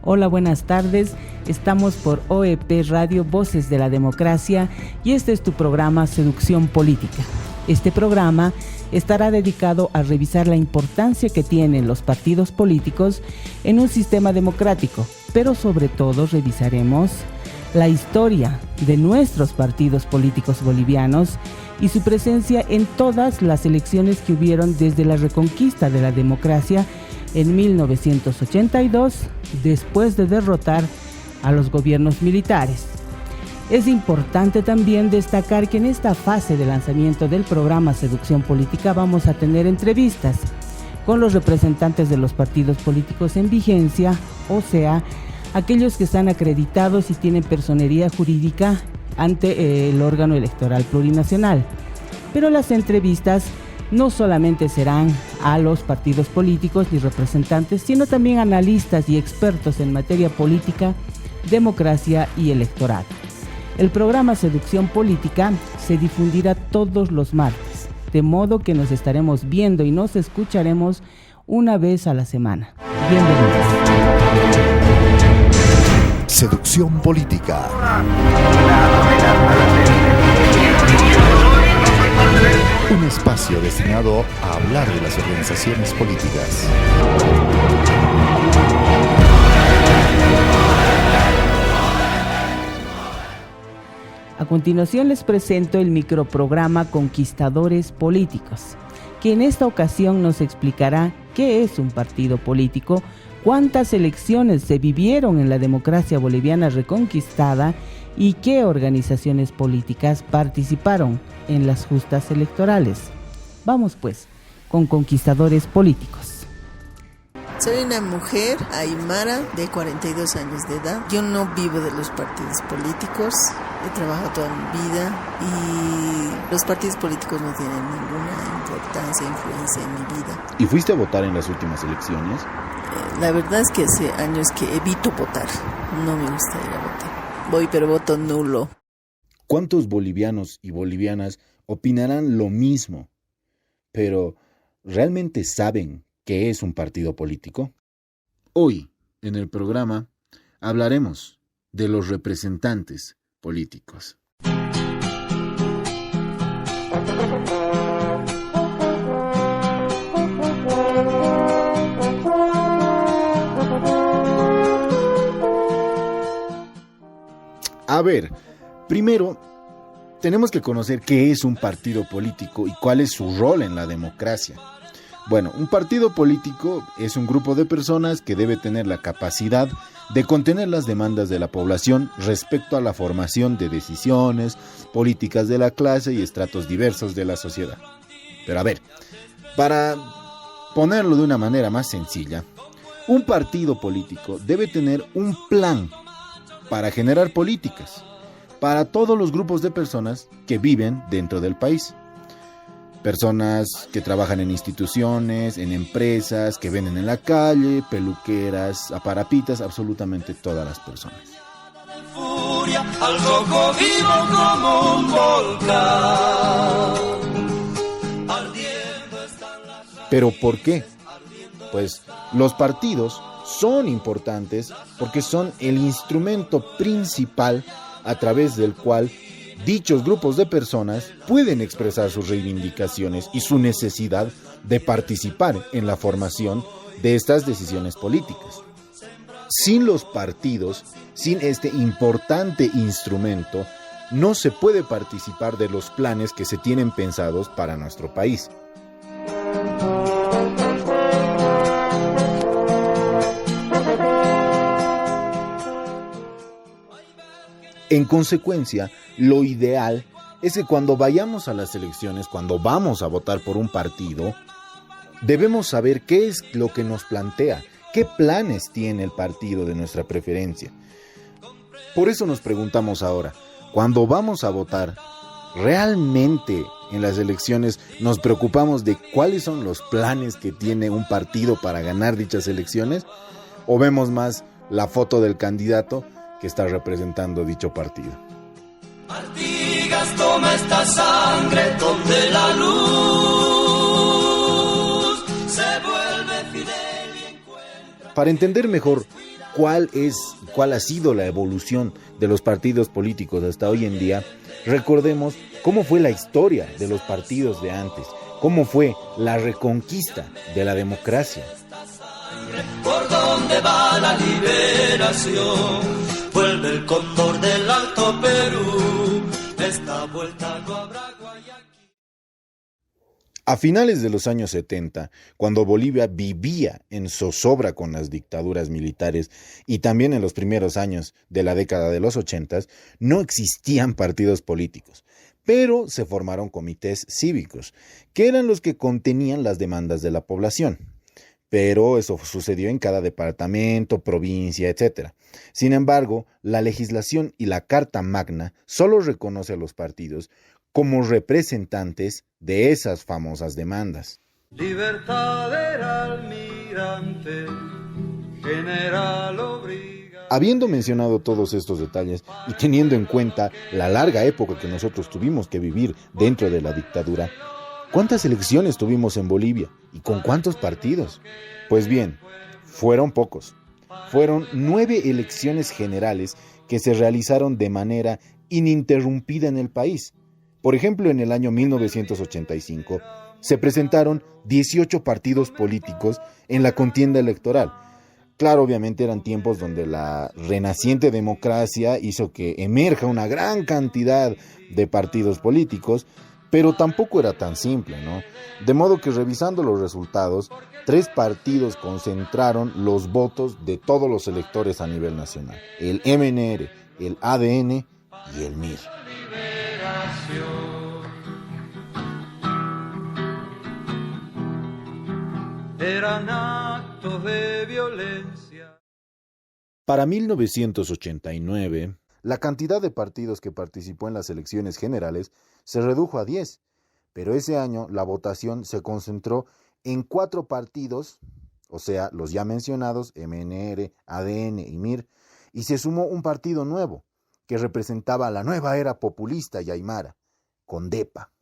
Hola, buenas tardes. Estamos por OEP Radio Voces de la Democracia y este es tu programa Seducción Política. Este programa estará dedicado a revisar la importancia que tienen los partidos políticos en un sistema democrático, pero sobre todo revisaremos la historia de nuestros partidos políticos bolivianos y su presencia en todas las elecciones que hubieron desde la reconquista de la democracia en 1982, después de derrotar a los gobiernos militares. Es importante también destacar que en esta fase de lanzamiento del programa Seducción Política vamos a tener entrevistas con los representantes de los partidos políticos en vigencia, o sea, aquellos que están acreditados y tienen personería jurídica ante el órgano electoral plurinacional. Pero las entrevistas no solamente serán a los partidos políticos ni representantes, sino también analistas y expertos en materia política, democracia y electoral. El programa Seducción Política se difundirá todos los martes, de modo que nos estaremos viendo y nos escucharemos una vez a la semana. Bienvenidos. Seducción Política. Un espacio destinado a hablar de las organizaciones políticas. A continuación les presento el microprograma Conquistadores Políticos, que en esta ocasión nos explicará qué es un partido político, cuántas elecciones se vivieron en la democracia boliviana reconquistada y qué organizaciones políticas participaron en las justas electorales. Vamos pues, con Conquistadores Políticos. Soy una mujer aymara de 42 años de edad. Yo no vivo de los partidos políticos, he trabajado toda mi vida y los partidos políticos no tienen ninguna importancia, influencia en mi vida. ¿Y fuiste a votar en las últimas elecciones? La verdad es que hace años que evito votar, no me gusta ir a votar. Voy, pero voto nulo. ¿Cuántos bolivianos y bolivianas opinarán lo mismo, pero realmente saben qué es un partido político? Hoy, en el programa, hablaremos de los representantes políticos. A ver, primero tenemos que conocer qué es un partido político y cuál es su rol en la democracia. Bueno, un partido político es un grupo de personas que debe tener la capacidad de contener las demandas de la población respecto a la formación de decisiones, políticas de la clase y estratos diversos de la sociedad. Pero a ver, para ponerlo de una manera más sencilla, un partido político debe tener un plan para generar políticas para todos los grupos de personas que viven dentro del país. Personas que trabajan en instituciones, en empresas, que venden en la calle, peluqueras, aparapitas, absolutamente todas las personas. ¿Pero por qué? Pues los partidos son importantes porque son el instrumento principal a través del cual dichos grupos de personas pueden expresar sus reivindicaciones y su necesidad de participar en la formación de estas decisiones políticas. Sin los partidos, sin este importante instrumento, no se puede participar de los planes que se tienen pensados para nuestro país. En consecuencia, lo ideal es que cuando vayamos a las elecciones, cuando vamos a votar por un partido, debemos saber qué es lo que nos plantea, qué planes tiene el partido de nuestra preferencia. Por eso nos preguntamos ahora, cuando vamos a votar, ¿realmente en las elecciones nos preocupamos de cuáles son los planes que tiene un partido para ganar dichas elecciones? ¿O vemos más la foto del candidato que está representando dicho partido? Artigas, toma esta sangre donde la luz se vuelve fidel y encuentra. Para entender mejor cuál ha sido la evolución de los partidos políticos hasta hoy en día, recordemos cómo fue la historia de los partidos de antes, cómo fue la reconquista de la democracia. Por dónde va la liberación, vuelve el cóndor del Alto Perú, esta vuelta no habrá Guayaquil. A finales de los años 70, cuando Bolivia vivía en zozobra con las dictaduras militares y también en los primeros años de la década de los 80, no existían partidos políticos, pero se formaron comités cívicos, que eran los que contenían las demandas de la población. Pero eso sucedió en cada departamento, provincia, etc. Sin embargo, la legislación y la Carta Magna solo reconoce a los partidos como representantes de esas famosas demandas. Libertad era almirante, general obliga. Habiendo mencionado todos estos detalles y teniendo en cuenta la larga época que nosotros tuvimos que vivir dentro de la dictadura, ¿cuántas elecciones tuvimos en Bolivia y con cuántos partidos? Pues bien, fueron pocos. Fueron 9 elecciones generales que se realizaron de manera ininterrumpida en el país. Por ejemplo, en el año 1985 se presentaron 18 partidos políticos en la contienda electoral. Claro, obviamente eran tiempos donde la renaciente democracia hizo que emerja una gran cantidad de partidos políticos, pero tampoco era tan simple, ¿no? De modo que revisando los resultados, 3 partidos concentraron los votos de todos los electores a nivel nacional: el MNR, el ADN y el MIR. Eran actos de violencia. Para 1989, la cantidad de partidos que participó en las elecciones generales se redujo a 10, pero ese año la votación se concentró en 4 partidos, o sea, los ya mencionados, MNR, ADN y MIR, y se sumó un partido nuevo, que representaba la nueva era populista y aymara, CONDEPA.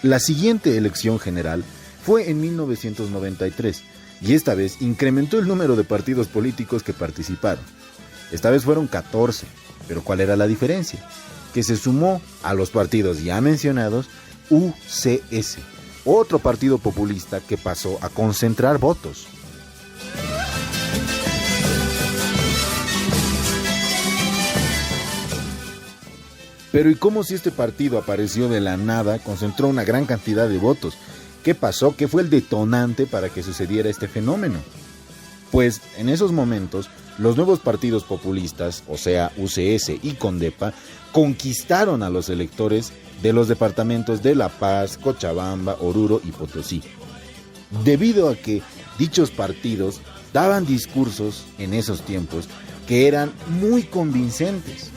La siguiente elección general fue en 1993 y esta vez incrementó el número de partidos políticos que participaron. Esta vez fueron 14, pero ¿cuál era la diferencia? Que se sumó a los partidos ya mencionados UCS, otro partido populista que pasó a concentrar votos. Pero ¿y cómo si este partido apareció de la nada, concentró una gran cantidad de votos? ¿Qué pasó? ¿Qué fue el detonante para que sucediera este fenómeno? Pues en esos momentos, los nuevos partidos populistas, o sea, UCS y CONDEPA, conquistaron a los electores de los departamentos de La Paz, Cochabamba, Oruro y Potosí. Debido a que dichos partidos daban discursos en esos tiempos que eran muy convincentes.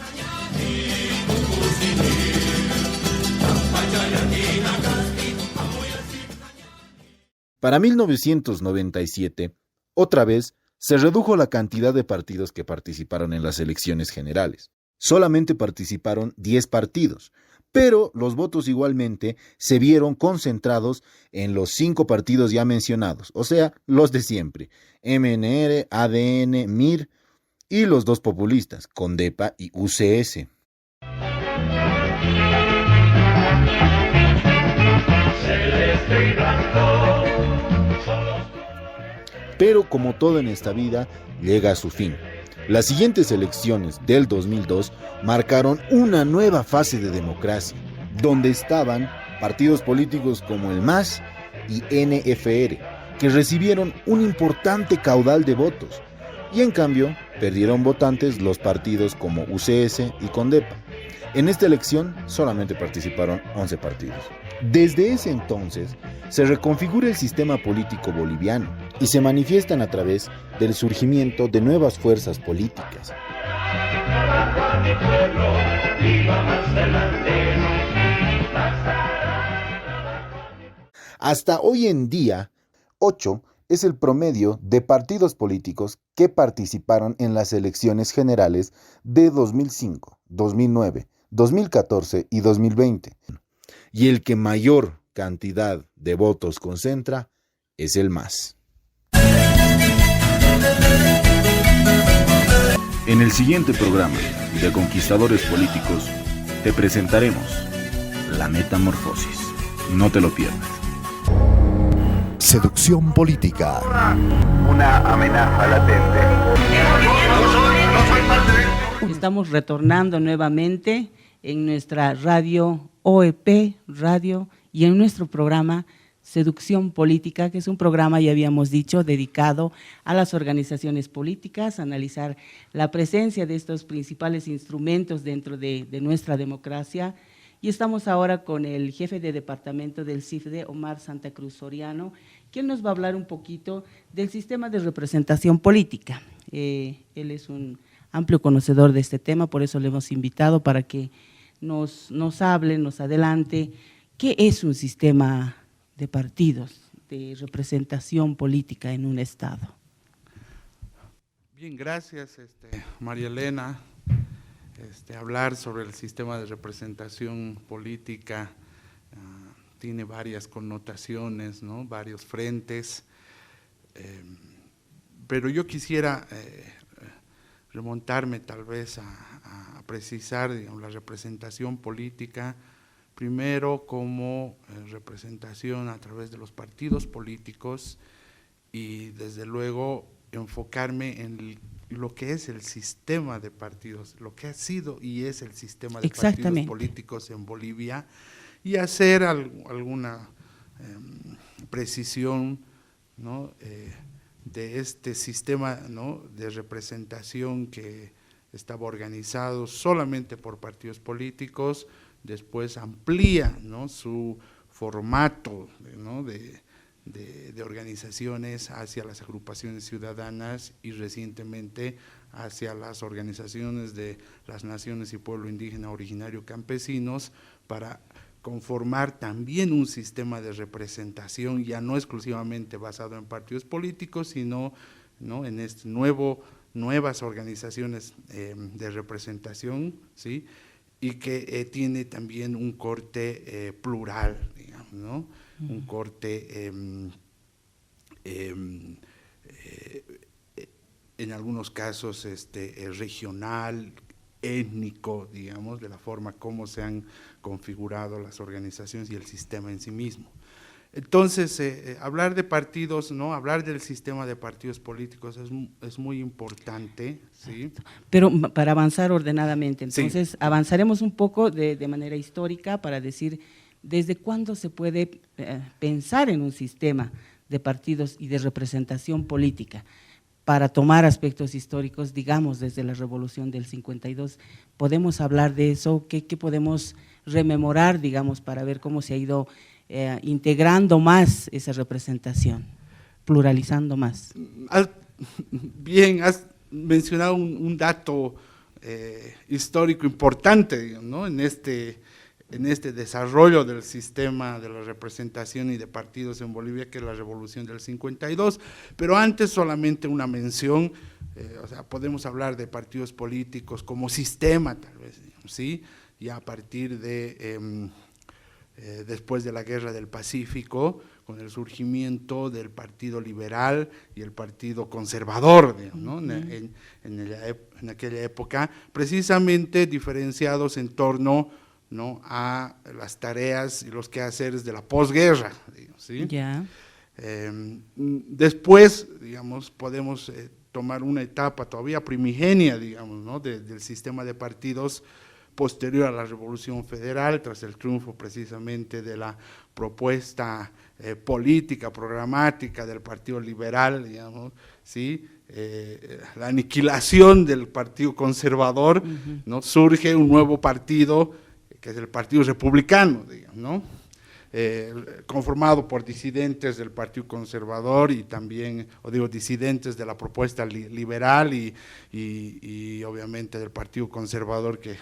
Para 1997, otra vez, se redujo la cantidad de partidos que participaron en las elecciones generales. Solamente participaron 10 partidos, pero los votos igualmente se vieron concentrados en los 5 partidos ya mencionados, o sea, los de siempre: MNR, ADN, MIR y los 2 populistas, CONDEPA y UCS. Pero como todo en esta vida, llega a su fin. Las siguientes elecciones del 2002 marcaron una nueva fase de democracia, donde estaban partidos políticos como el MAS y NFR, que recibieron un importante caudal de votos, y en cambio perdieron votantes los partidos como UCS y CONDEPA. En esta elección solamente participaron 11 partidos. Desde ese entonces se reconfigura el sistema político boliviano y se manifiestan a través del surgimiento de nuevas fuerzas políticas. Hasta hoy en día, 8 es el promedio de partidos políticos que participaron en las elecciones generales de 2005, 2009, 2014 y 2020. Y el que mayor cantidad de votos concentra es el MAS. En el siguiente programa de Conquistadores Políticos te presentaremos La Metamorfosis. No te lo pierdas. Seducción política. Una amenaza latente. Estamos retornando nuevamente en nuestra radio OEP Radio y en nuestro programa Seducción Política, que es un programa, ya habíamos dicho, dedicado a las organizaciones políticas, a analizar la presencia de estos principales instrumentos dentro de nuestra democracia. Y estamos ahora con el jefe de departamento del CIFDE, Omar Santa Cruz Soriano, quien nos va a hablar un poquito del sistema de representación política. Él es un amplio conocedor de este tema, por eso le hemos invitado para que nos hable, nos adelante, ¿qué es un sistema de partidos, de representación política en un Estado? Bien, gracias María Elena. Hablar sobre el sistema de representación política tiene varias connotaciones, ¿no? Varios frentes, pero yo quisiera remontarme tal vez a precisar, digamos, la representación política, primero como representación a través de los partidos políticos y desde luego enfocarme en lo que es el sistema de partidos, lo que ha sido y es el sistema de partidos políticos en Bolivia y hacer alguna precisión, ¿no? De este sistema, ¿no? de representación que estaba organizado solamente por partidos políticos, después amplía, ¿no? su formato, ¿no? de organizaciones hacia las agrupaciones ciudadanas y recientemente hacia las organizaciones de las naciones y pueblo indígena originario campesinos para conformar también un sistema de representación ya no exclusivamente basado en partidos políticos, sino, ¿no? en nuevas organizaciones de representación, ¿sí? y que tiene también un corte plural, digamos, ¿no? un corte en algunos casos regional, étnico, digamos, de la forma como se han configurado las organizaciones y el sistema en sí mismo. Entonces, hablar de partidos, ¿no? hablar del sistema de partidos políticos es muy importante, ¿sí? Pero para avanzar ordenadamente, entonces sí. Avanzaremos un poco de manera histórica para decir desde cuándo se puede pensar en un sistema de partidos y de representación política. Para tomar aspectos históricos, digamos, desde la Revolución del 52, ¿podemos hablar de eso? ¿Qué podemos rememorar, digamos, para ver cómo se ha ido integrando más esa representación, pluralizando más? Bien, has mencionado un dato histórico importante, digamos, ¿no? en este desarrollo del sistema de la representación y de partidos en Bolivia, que es la Revolución del 52, pero antes solamente una mención, o sea, podemos hablar de partidos políticos como sistema, tal vez, digamos, ¿sí? ya a partir de después de la Guerra del Pacífico, con el surgimiento del Partido Liberal y el Partido Conservador, digamos, ¿no? en aquella época, precisamente diferenciados en torno, ¿no? a las tareas y los quehaceres de la posguerra, digamos, ¿sí? Ya. Después, digamos, podemos tomar una etapa todavía primigenia, digamos, ¿no? del sistema de partidos posterior a la Revolución Federal, tras el triunfo precisamente de la propuesta política, programática del Partido Liberal, digamos, ¿sí? La aniquilación del Partido Conservador, ¿no? surge un nuevo partido, que es el Partido Republicano, digamos, ¿no? Conformado por disidentes del Partido Conservador y también, disidentes de la propuesta liberal y obviamente del Partido Conservador que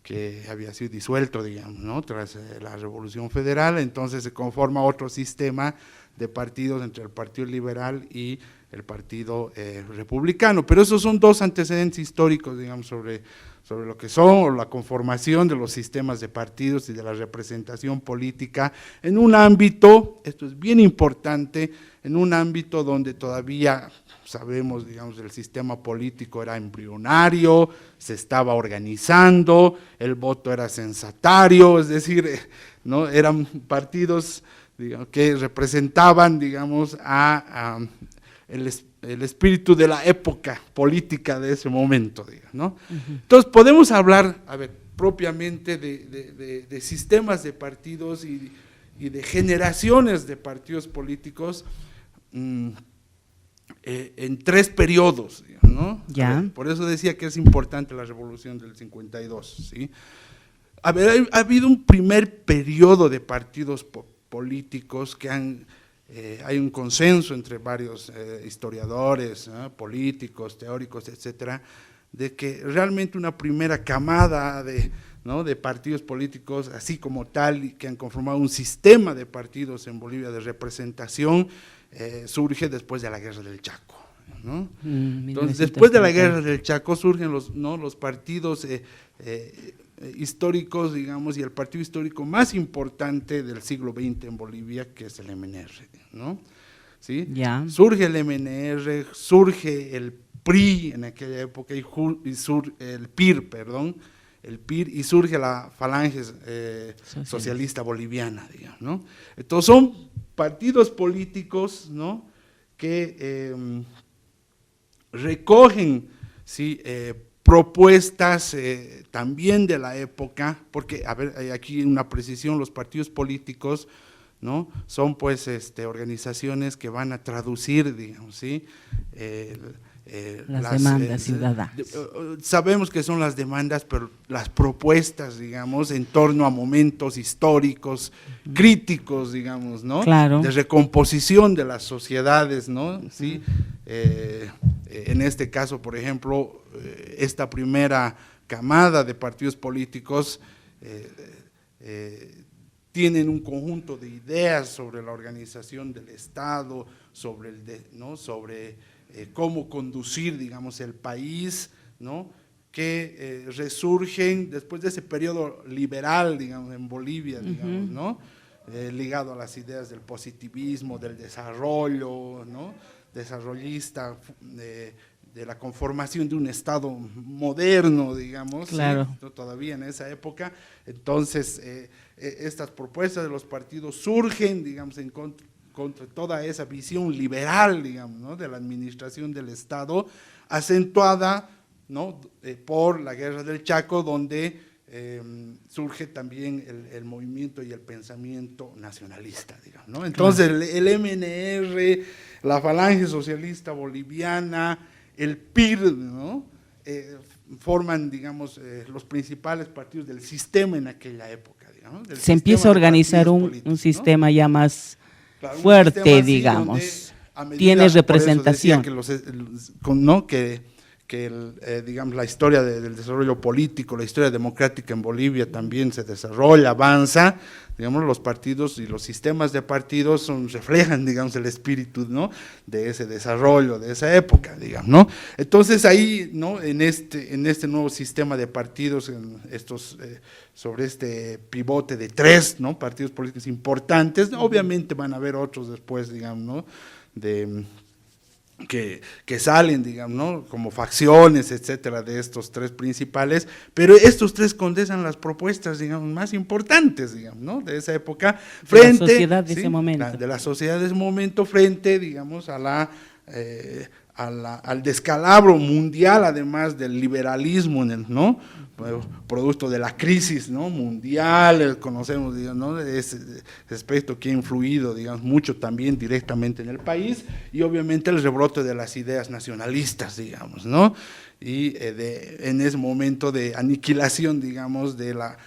que había sido disuelto, digamos, ¿no? Tras la Revolución Federal. Entonces se conforma otro sistema de partidos entre el Partido Liberal y el Partido Republicano. Pero esos son dos antecedentes históricos, digamos, sobre lo que son, o la conformación de los sistemas de partidos y de la representación política en un ámbito, esto es bien importante, en un ámbito donde todavía sabemos, digamos, el sistema político era embrionario, se estaba organizando, el voto era censatario, es decir, ¿no? Eran partidos, digamos, que representaban, digamos, el espíritu de la época política de ese momento, digamos, ¿no? Entonces podemos hablar, propiamente de sistemas de partidos y de generaciones de partidos políticos en tres periodos, ¿no? Ya. Por eso decía que es importante la Revolución del 52, ¿sí? Ha habido un primer periodo de partidos políticos que hay un consenso entre varios historiadores, políticos, teóricos, etcétera, de que realmente una primera camada de partidos políticos, así como tal, que han conformado un sistema de partidos en Bolivia de representación, surge después de la Guerra del Chaco, ¿no? Entonces, después de la Guerra del Chaco surgen los partidos históricos, digamos, y el partido histórico más importante del siglo XX en Bolivia, que es el MNR, ¿no? ¿Sí? Ya. Surge el MNR, surge el PRI en aquella época, el PIR, perdón, el PIR, y surge la Falange Socialista Boliviana, digamos, ¿no? Entonces son partidos políticos, ¿no?, que recogen, ¿sí?, propuestas también de la época, porque, hay aquí una precisión, los partidos políticos, ¿no?, son pues organizaciones que van a traducir, digamos, ¿sí?, las demandas ciudadanas. Sabemos que son las demandas, pero las propuestas, digamos, en torno a momentos históricos, críticos, digamos, ¿no? Claro. De recomposición de las sociedades, ¿no? ¿Sí? En este caso, por ejemplo, esta primera camada de partidos políticos tienen un conjunto de ideas sobre la organización del Estado, sobre cómo conducir, digamos, el país, ¿no?, que resurgen después de ese periodo liberal, digamos, en Bolivia, digamos, ¿no?, ligado a las ideas del positivismo, del desarrollo, ¿no?, desarrollista, de la conformación de un Estado moderno, digamos, claro, ¿sí?, todavía en esa época. Entonces, estas propuestas de los partidos surgen, digamos, en contra toda esa visión liberal, digamos, ¿no?, de la administración del Estado, acentuada, ¿no?, por la Guerra del Chaco, donde surge también el movimiento y el pensamiento nacionalista, digamos, ¿no? Entonces, el MNR, la Falange Socialista Boliviana, el PIR, ¿no?, forman, digamos, los principales partidos del sistema en aquella época, digamos. Se empieza a organizar un sistema, ¿no?, ya más fuerte, digamos, tiene representación. Digamos, la historia del desarrollo político, la historia democrática en Bolivia también se desarrolla, avanza, digamos, los partidos y los sistemas de partidos reflejan, digamos, el espíritu, ¿no?, de ese desarrollo, de esa época, digamos, ¿no? Entonces ahí, ¿no?, en este nuevo sistema de partidos, sobre este pivote de tres, ¿no?, partidos políticos importantes, obviamente van a haber otros después, digamos, ¿no?, que salen, digamos, ¿no?, como facciones, etcétera, de estos tres principales, pero estos tres condensan las propuestas, digamos, más importantes, digamos, ¿no?, de esa época, frente, de la sociedad de ese momento. De la sociedad de ese momento, frente, digamos, al descalabro mundial, además del liberalismo, ¿no?, producto de la crisis, ¿no?, mundial, conocemos, digamos, ¿no?, ese aspecto que ha influido, digamos, mucho también directamente en el país, y obviamente el rebrote de las ideas nacionalistas, digamos, ¿no? y en ese momento de aniquilación, digamos, de la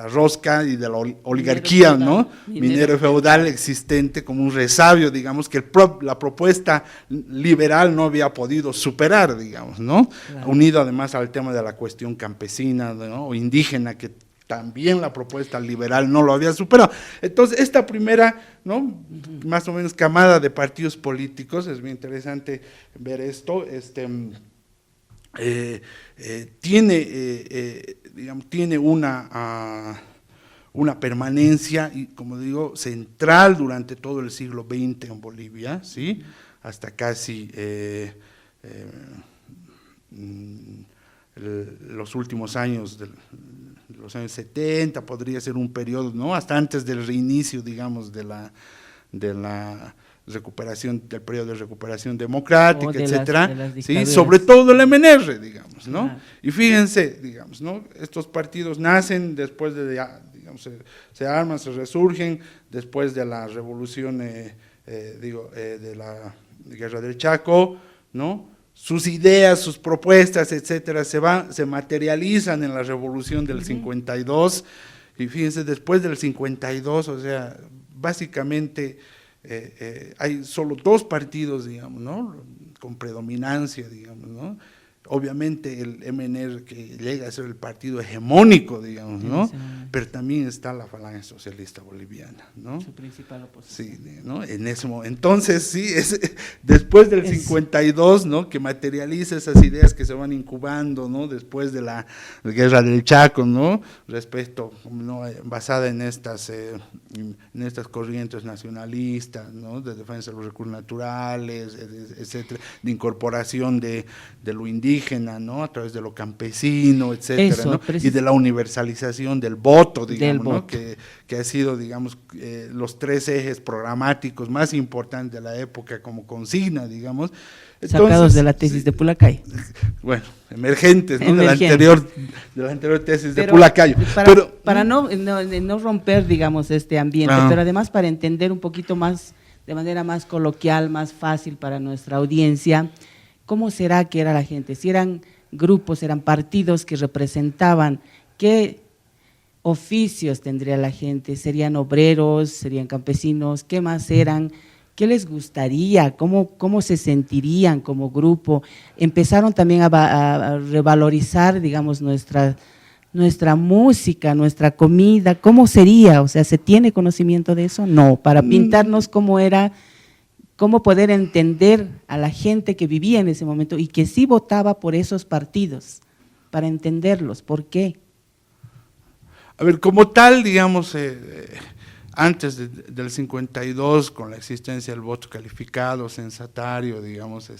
rosca y de la oligarquía, ¿no? Minero feudal existente como un resabio, digamos, que la propuesta liberal no había podido superar, digamos, ¿no? Claro. Unido además al tema de la cuestión campesina, ¿no? O indígena, que también la propuesta liberal no lo había superado. Entonces, esta primera, ¿no? Más o menos camada de partidos políticos, es bien interesante ver esto, tiene una permanencia, y como digo, central durante todo el siglo XX en Bolivia, ¿sí? Hasta casi los últimos años de los años 70, podría ser un periodo, ¿no? Hasta antes del reinicio, digamos, de la recuperación, del periodo de recuperación democrática, etcétera, ¿sí? Sobre todo el MNR, digamos, ¿no? Claro. Y fíjense, digamos, ¿no? Estos partidos nacen después de, digamos, se arman, se resurgen después de la revolución, de la Guerra del Chaco, ¿no? Sus ideas, sus propuestas, etcétera, se materializan en la revolución del 52, y fíjense, después del 52, o sea, básicamente hay solo dos partidos, digamos, ¿no? Con predominancia, digamos, ¿no? Obviamente el MNR, que llega a ser el partido hegemónico, digamos, ¿no? Sí, pero también está la Falange Socialista Boliviana, ¿no? Su principal oposición. Sí, ¿no? En ese momento. Entonces, sí, después del 52, ¿no? Que materializa esas ideas que se van incubando, ¿no? Después de la Guerra del Chaco, ¿no? Respecto, ¿no? Basada en estas corrientes nacionalistas, ¿no? De defensa de los recursos naturales, etcétera, de incorporación de lo indígena, ¿no? A través de lo campesino, etcétera, ¿no? Y de la universalización del voto, digamos, ¿no? Que ha sido, digamos, los tres ejes programáticos más importantes de la época como consigna, digamos. Entonces, sacados de la tesis de Pulacay. Bueno, emergentes, ¿no? De la anterior tesis de Pulacay. Para no romper, digamos, este ambiente, pero además para entender un poquito más, de manera más coloquial, más fácil para nuestra audiencia, ¿cómo será que era la gente? Si eran grupos, eran partidos que representaban, ¿qué oficios tendría la gente? ¿Serían obreros? ¿Serían campesinos? ¿Qué más eran? ¿Qué les gustaría? ¿Cómo se sentirían como grupo? Empezaron también a revalorizar, digamos, nuestra música, nuestra comida. ¿Cómo sería? O sea, ¿se tiene conocimiento de eso? No, para pintarnos cómo era, cómo poder entender a la gente que vivía en ese momento y que sí votaba por esos partidos, para entenderlos. ¿Por qué? A ver, como tal, digamos, antes del 52, con la existencia del voto calificado, censatario, digamos,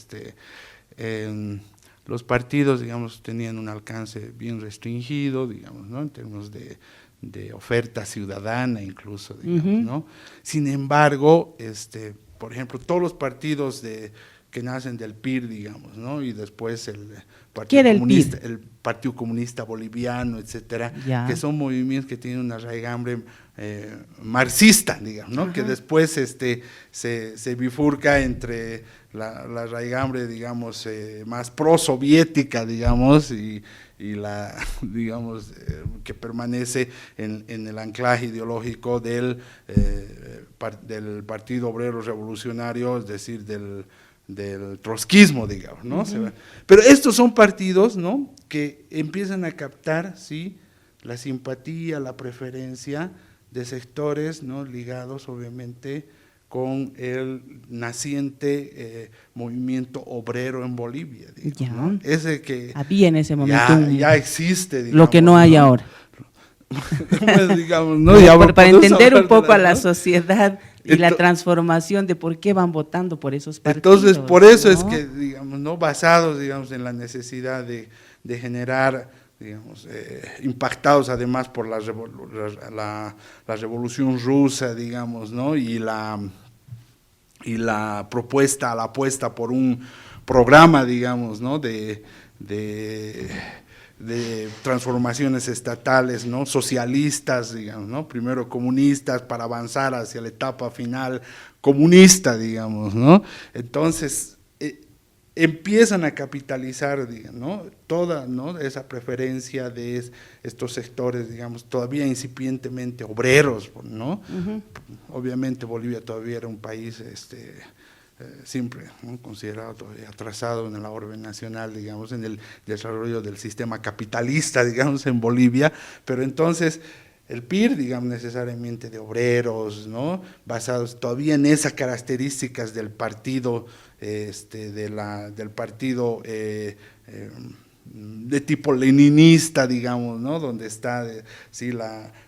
los partidos, digamos, tenían un alcance bien restringido, digamos, ¿no? En términos de oferta ciudadana incluso, digamos, ¿no? Sin embargo, por ejemplo, todos los partidos que nacen del PIR, digamos, ¿no? Y después el Partido Comunista Boliviano, etcétera, que son movimientos que tienen una raigambre marxista, digamos, ¿no? Que después se bifurca entre la raigambre, digamos, más pro-soviética, de y la, digamos, que permanece en el anclaje ideológico del Partido Obrero Revolucionario, es decir, del trotskismo, digamos, ¿no? Pero estos son partidos, ¿no? Que empiezan a captar, ¿sí?, la simpatía, la preferencia de sectores, ¿no?, ligados obviamente con el naciente movimiento obrero en Bolivia, digamos, ¿no? Ese que había en ese momento ya existe, digamos, lo que no hay ahora. Pues, digamos, ¿no? Para entender un poco a la sociedad y la transformación de por qué van votando por esos partidos. Entonces, por eso, ¿no?, es que, digamos, no basados, digamos, en la necesidad de generar, digamos, impactados además por la revolución rusa, digamos, ¿no? Y la propuesta, la apuesta por un programa, digamos, ¿no?, de transformaciones estatales, ¿no?, socialistas, digamos, ¿no?, primero comunistas para avanzar hacia la etapa final comunista, digamos, ¿no? Entonces, empiezan a capitalizar, ¿no? Toda, ¿no? Esa preferencia de estos sectores, digamos, todavía incipientemente obreros, ¿no? Obviamente Bolivia todavía era un país siempre, ¿no? Considerado todavía atrasado en la orden nacional, digamos, en el desarrollo del sistema capitalista, digamos, en Bolivia, pero entonces el PIR, digamos, necesariamente de obreros, ¿no? Basados todavía en esas características del partido, del partido de tipo leninista, digamos, ¿no? Donde está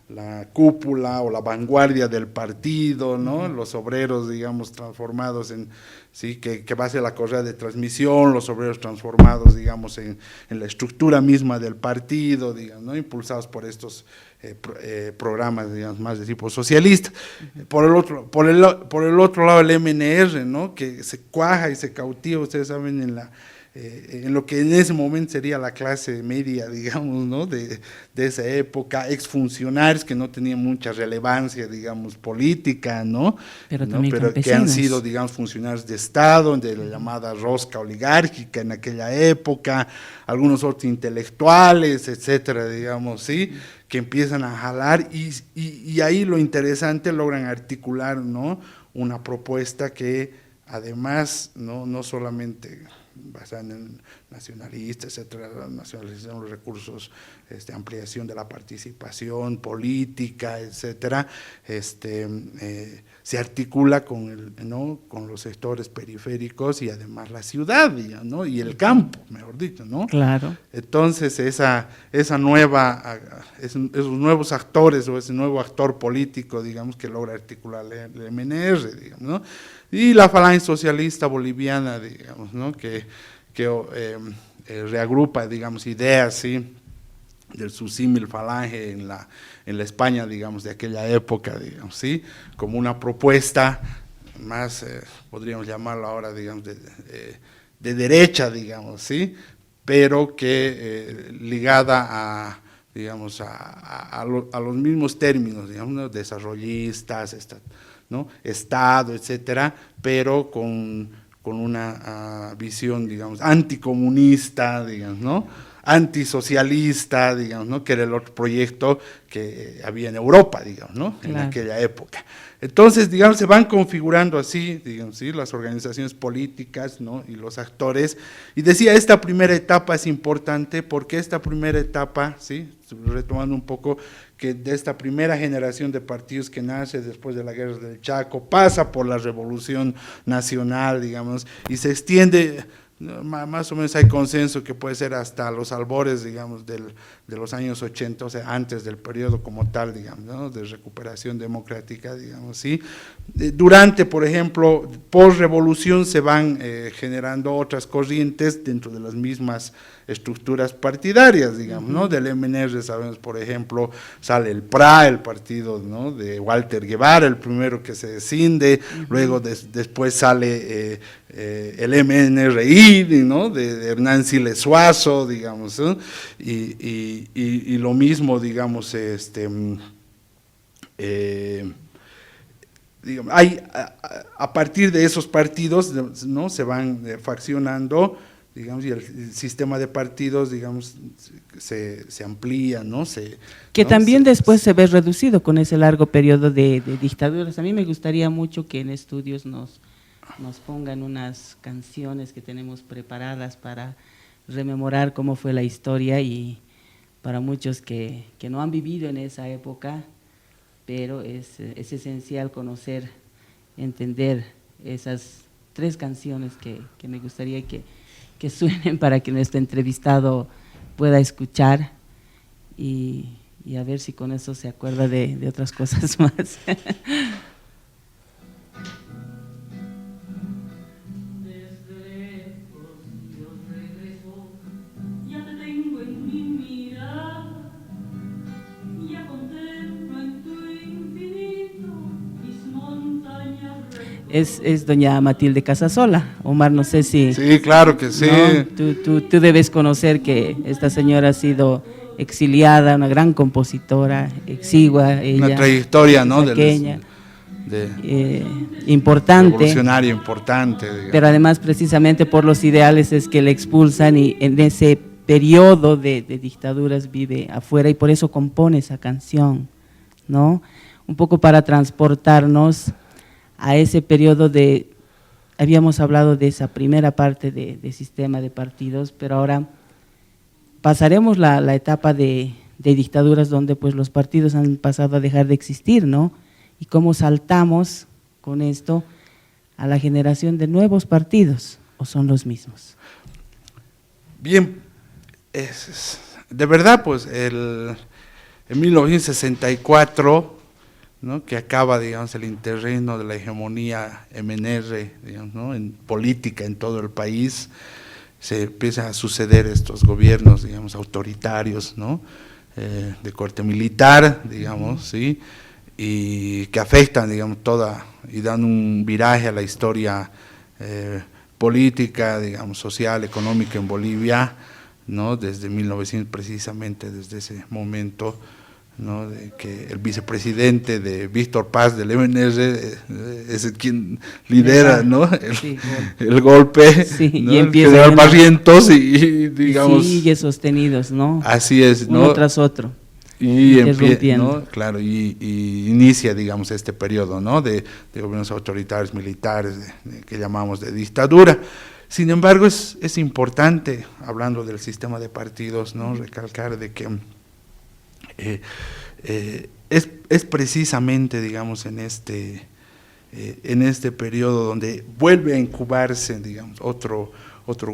la cúpula o la vanguardia del partido, ¿no? Los obreros, digamos, transformados en, sí, que va a ser la correa de transmisión, los obreros transformados, digamos, en la estructura misma del partido, digamos, ¿no? Impulsados por estos programas, digamos, más de tipo socialista. Por el otro lado, el MNR, ¿no? Que se cuaja y se cautiva, ustedes saben, en lo que en ese momento sería la clase media, digamos, ¿no? de esa época, exfuncionarios que no tenían mucha relevancia, digamos, política, ¿no? Pero que han sido, digamos, funcionarios de Estado, de la llamada rosca oligárquica en aquella época, algunos otros intelectuales, etcétera, digamos, ¿sí? Que empiezan a jalar y ahí lo interesante, logran articular, ¿no? Una propuesta que además no solamente basada en nacionalistas, etcétera, nacionalización de los recursos, ampliación de la participación política, etcétera, se articula con los sectores periféricos y además la ciudad, ¿no? Y el campo, mejor dicho, ¿no? Claro. Entonces esos nuevos actores o ese nuevo actor político, digamos, que logra articular el MNR, digamos, ¿no? Y la falange socialista boliviana, digamos, ¿no? que reagrupa, digamos, ideas, ¿sí? Del subsímil falange en la España, digamos, de aquella época, digamos, ¿sí? Como una propuesta más, podríamos llamarlo ahora, digamos, de derecha, digamos, ¿sí? Pero que ligada a, digamos, a los mismos términos, digamos, ¿no? Desarrollistas, ¿no? Estado, etcétera, pero con una visión, digamos, anticomunista, digamos, ¿no? Antisocialista, digamos, ¿no? Que era el otro proyecto que había en Europa, digamos, ¿no? Claro. En aquella época. Entonces, digamos, se van configurando así, digamos, ¿sí? Las organizaciones políticas, ¿no? Y los actores. Y decía, esta primera etapa es importante porque esta primera etapa, ¿sí? Retomando un poco, que de esta primera generación de partidos que nace después de la guerra del Chaco, pasa por la Revolución Nacional, digamos, y se extiende, más o menos hay consenso que puede ser hasta los albores, digamos, de los años 80, o sea, antes del periodo como tal, digamos, ¿no? De recuperación democrática, digamos, ¿sí? Durante, por ejemplo, post-revolución se van generando otras corrientes dentro de las mismas estructuras partidarias, digamos, ¿no? Del MNR sabemos, por ejemplo, sale el PRA, el partido, ¿no? De Walter Guevara, el primero que se descinde, luego después sale el MNRI, ¿no? De Hernán Siles Suazo, digamos, ¿no? Y lo mismo, digamos, digamos, a partir de esos partidos, ¿no? Se van faccionando, digamos, y el sistema de partidos, digamos, se amplía, ¿no? También después se ve reducido con ese largo periodo de dictaduras. A mí me gustaría mucho que en estudios nos pongan unas canciones que tenemos preparadas para rememorar cómo fue la historia, y para muchos que no han vivido en esa época, pero es esencial conocer, entender esas 3 canciones que me gustaría que suenen para que nuestro entrevistado pueda escuchar y a ver si con eso se acuerda de otras cosas más. Es doña Matilde Casasola. Omar, no sé si… Sí, claro que sí. ¿no? Tú debes conocer que esta señora ha sido exiliada, una gran compositora, exigua. Ella, una trayectoria, ¿no? importante. Revolucionario importante. Digamos. Pero además precisamente por los ideales es que le expulsan y en ese periodo de dictaduras vive afuera y por eso compone esa canción, ¿no? Un poco para transportarnos a ese periodo habíamos hablado de esa primera parte de sistema de partidos, pero ahora pasaremos la etapa de dictaduras donde pues los partidos han pasado a dejar de existir, ¿no? Y cómo saltamos con esto a la generación de nuevos partidos, ¿o son los mismos? Bien, de verdad, pues en 1964, ¿no?, que acaba, digamos, el interregno de la hegemonía MNR, digamos, ¿no?, en política en todo el país, se empiezan a suceder estos gobiernos, digamos, autoritarios, ¿no?, de corte militar, digamos, ¿sí?, y que afectan, digamos, y dan un viraje a la historia política, digamos, social, económica en Bolivia, ¿no?, desde 1900, precisamente desde ese momento, ¿no?, de que el vicepresidente de Víctor Paz del MNR es quien lidera, ¿no?, el golpe, sí, ¿no?, y el empieza general Barrientos y digamos… Y sigue sostenidos, ¿no? Así es, ¿no? Uno tras otro. Y ¿no?, claro, y inicia, digamos, este periodo, ¿no?, de gobiernos autoritarios, militares, que llamamos de dictadura. Sin embargo, es importante, hablando del sistema de partidos, ¿no?, recalcar de que es precisamente, digamos, en este periodo donde vuelve a incubarse, digamos, otro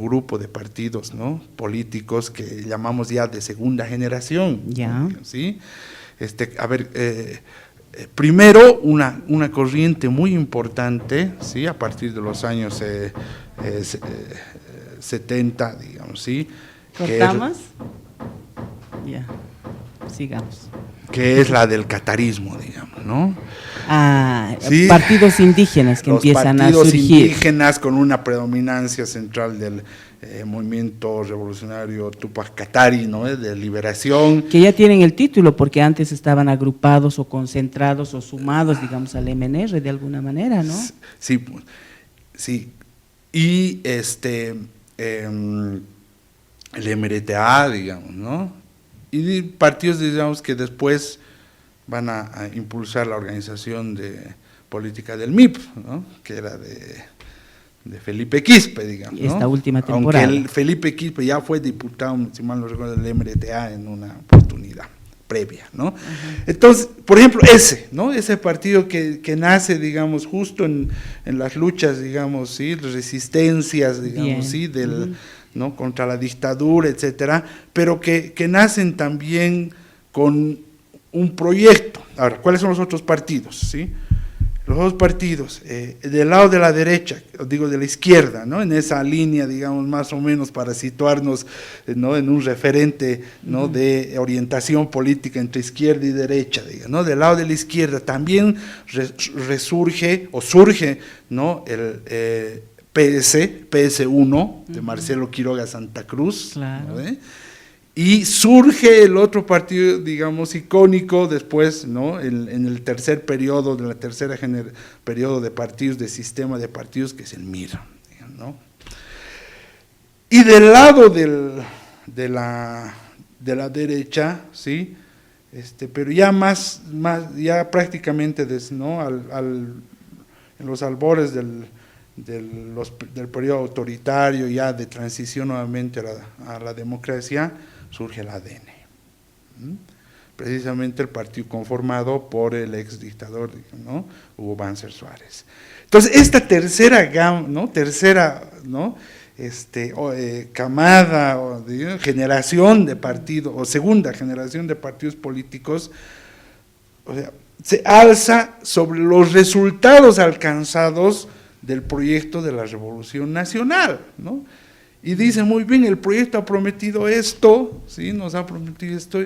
grupo de partidos, ¿no?, políticos que llamamos ya de segunda generación, ya, ¿sí? Primero una corriente muy importante, ¿sí?, a partir de los años 70, digamos, ¿sí? ¿Cortamos? Ya, sigamos. Que es la del catarismo, digamos, ¿no? ¿Sí? Partidos indígenas que empiezan a surgir. Partidos indígenas con una predominancia central del movimiento revolucionario Tupac Katari, ¿no?, de liberación. Que ya tienen el título porque antes estaban agrupados o concentrados o sumados, digamos, al MNR de alguna manera, ¿no? Sí, sí. Y el MRTA, digamos, ¿no? Y partidos, digamos, que después van a impulsar la organización de política del MIP, ¿no?, que era de Felipe Quispe, digamos, ¿no? Esta última temporada. Aunque Felipe Quispe ya fue diputado, si mal no recuerdo, del MRTA en una oportunidad previa, ¿no? Uh-huh. Entonces, por ejemplo, ese partido que nace, digamos, justo en las luchas, digamos, ¿sí?, resistencias, digamos, ¿sí?, del… ¿no?, contra la dictadura, etcétera, pero que nacen también con un proyecto. Ahora, ¿cuáles son los otros partidos? ¿Sí? Los otros partidos, del lado de la derecha, digo de la izquierda, ¿no?, en esa línea, digamos, más o menos para situarnos, ¿no?, en un referente, ¿no?, de orientación política entre izquierda y derecha, digamos, ¿no? Del lado de la izquierda también surge, ¿no?, el PS1 de Marcelo Quiroga Santa Cruz, claro, ¿no?, y surge el otro partido, digamos, icónico después, ¿no?, en el tercer periodo, de la tercera periodo de partidos, de sistema de partidos, que es el MIR, ¿no? Y del lado de la derecha, ¿sí?, pero ya ya prácticamente ¿no?, en los albores del periodo autoritario, ya de transición nuevamente a la democracia, surge el ADN, precisamente el partido conformado por el ex dictador, ¿no?, Hugo Banzer Suárez. Entonces, esta tercera gama, ¿no?, camada o generación de partidos, o segunda generación de partidos políticos, o sea, se alza sobre los resultados alcanzados del proyecto de la Revolución Nacional, ¿no? Y dice, muy bien, el proyecto ha prometido esto, ¿sí?, nos ha prometido esto,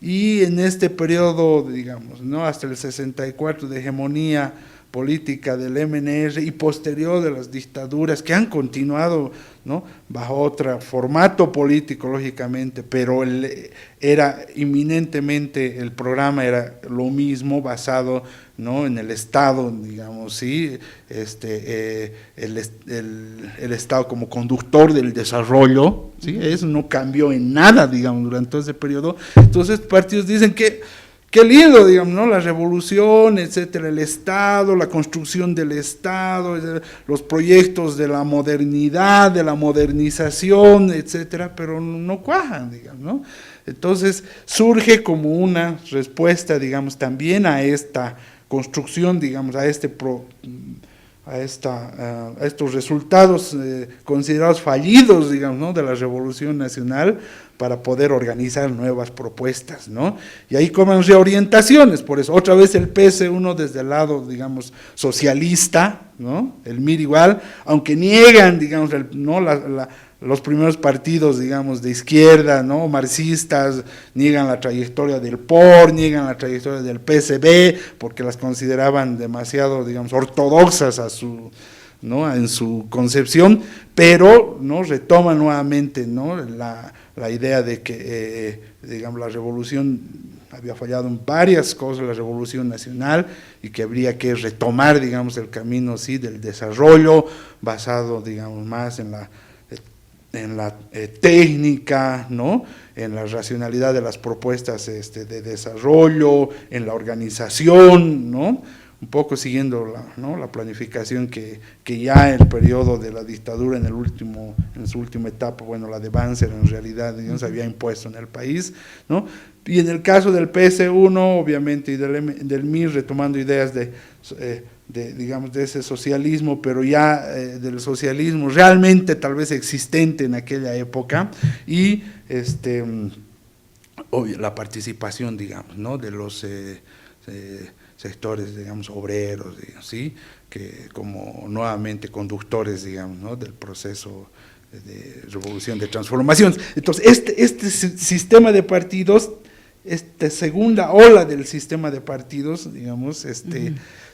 y en este periodo, digamos, ¿no?, hasta el 64 de hegemonía política del MNR y posterior de las dictaduras que han continuado, ¿no?, bajo otro formato político, lógicamente, pero era inminentemente, el programa era lo mismo, basado, ¿no?, en el Estado, digamos, ¿sí? El Estado como conductor del desarrollo, ¿sí? Eso no cambió en nada, digamos, durante todo ese periodo. Entonces, partidos dicen que qué lindo, digamos, ¿no?, la revolución, etcétera, el Estado, la construcción del Estado, los proyectos de la modernidad, de la modernización, etcétera, pero no cuajan, digamos, ¿no? Entonces surge como una respuesta, digamos, también a esta construcción, digamos, a estos resultados considerados fallidos, digamos, ¿no?, de la Revolución Nacional, para poder organizar nuevas propuestas, ¿no? Y ahí comen reorientaciones, por eso otra vez el PS1 desde el lado, digamos, socialista, ¿no?, el MIR igual, aunque niegan, digamos, ¿no?, los primeros partidos, digamos, de izquierda, ¿no?, marxistas, niegan la trayectoria del POR, niegan la trayectoria del PSB, porque las consideraban demasiado, digamos, ortodoxas ¿no?, en su concepción, pero, ¿no?, retoman nuevamente, ¿no?, la idea de que, digamos, la revolución había fallado en varias cosas, la Revolución Nacional, y que habría que retomar, digamos, el camino, sí, del desarrollo, basado, digamos, más en la técnica, ¿no?, en la racionalidad de las propuestas de desarrollo, en la organización, ¿no?, un poco siguiendo la planificación que ya el periodo de la dictadura en su última etapa, bueno, la de Banzer en realidad, digamos, había impuesto en el país, ¿no? Y en el caso del PS1, obviamente, y del MIR, retomando ideas digamos, de ese socialismo, pero ya del socialismo realmente tal vez existente en aquella época, y la participación, digamos, ¿no?, de los sectores, digamos, obreros, digamos, ¿sí?, que como nuevamente conductores, digamos, ¿no?, del proceso de revolución, de transformación. Entonces, este sistema de partidos, esta segunda ola del sistema de partidos, digamos,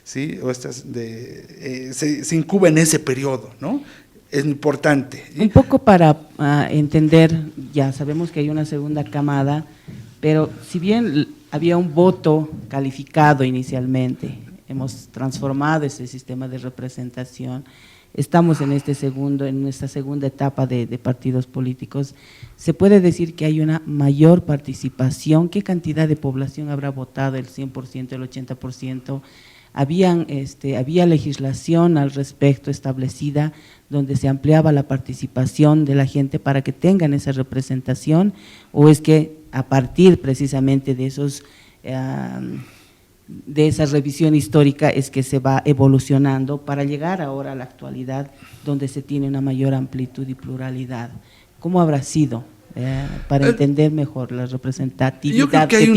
¿sí?, o se incuba en ese periodo, ¿no? Es importante. Un poco para entender, ya sabemos que hay una segunda camada, pero si bien había un voto calificado inicialmente, hemos transformado ese sistema de representación, estamos en esta segunda etapa de partidos políticos, ¿se puede decir que hay una mayor participación? ¿Qué cantidad de población habrá votado, el 100%, el 80%? ¿Había legislación al respecto establecida donde se ampliaba la participación de la gente para que tengan esa representación, o es que a partir precisamente de esa revisión histórica es que se va evolucionando para llegar ahora a la actualidad, donde se tiene una mayor amplitud y pluralidad? ¿Cómo habrá sido para entender mejor la representatividad? Yo creo que hay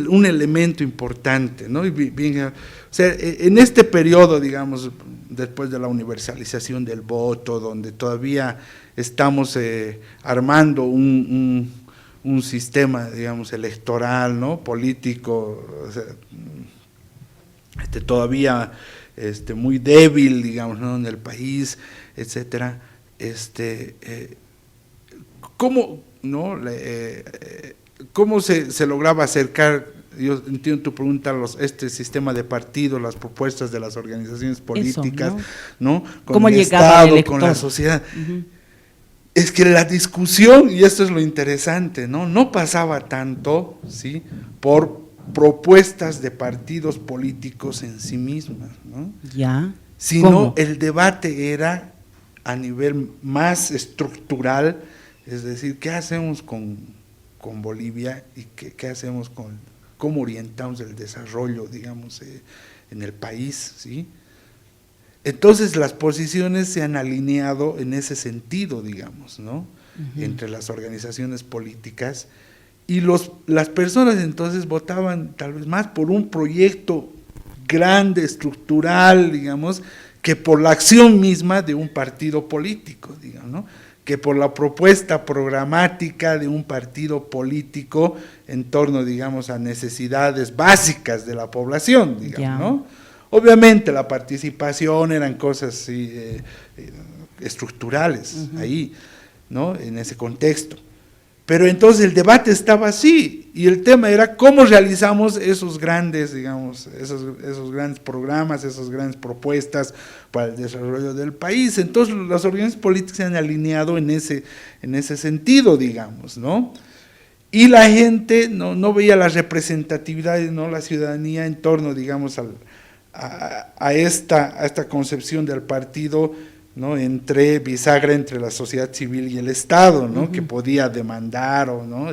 un elemento importante, ¿no? O sea, en este periodo, digamos, después de la universalización del voto, donde todavía estamos armando un sistema, digamos, electoral, ¿no?, político, o sea, todavía muy débil, digamos, ¿no?, en el país, etcétera. ¿Cómo se lograba acercar? Yo entiendo tu pregunta, este sistema de partidos, las propuestas de las organizaciones políticas, eso, ¿no?, con ¿cómo el Estado, con la sociedad. Es que la discusión, y esto es lo interesante, no pasaba tanto, ¿sí?, por propuestas de partidos políticos en sí mismas, ¿no? Ya. Sino ¿cómo? El debate era a nivel más estructural, es decir, ¿qué hacemos con Bolivia y qué hacemos cómo orientamos el desarrollo, digamos, en el país, ¿sí? Entonces las posiciones se han alineado en ese sentido, digamos, ¿no? Entre las organizaciones políticas, y las personas entonces votaban tal vez más por un proyecto grande, estructural, digamos, que por la acción misma de un partido político, digamos, ¿no?, que por la propuesta programática de un partido político en torno, digamos, a necesidades básicas de la población, digamos, ¿no? Obviamente la participación eran cosas sí, estructurales ahí, ¿no? En ese contexto. Pero entonces el debate estaba así, y el tema era cómo realizamos esos grandes, digamos, esos grandes programas, esas grandes propuestas para el desarrollo del país. Entonces las organizaciones políticas se han alineado en ese sentido, digamos, ¿no? Y la gente no veía la representatividad, ¿no? La ciudadanía en torno, digamos, a esta concepción del partido, ¿no? Bisagra entre la sociedad civil y el Estado, ¿no? Que podía demandar o no,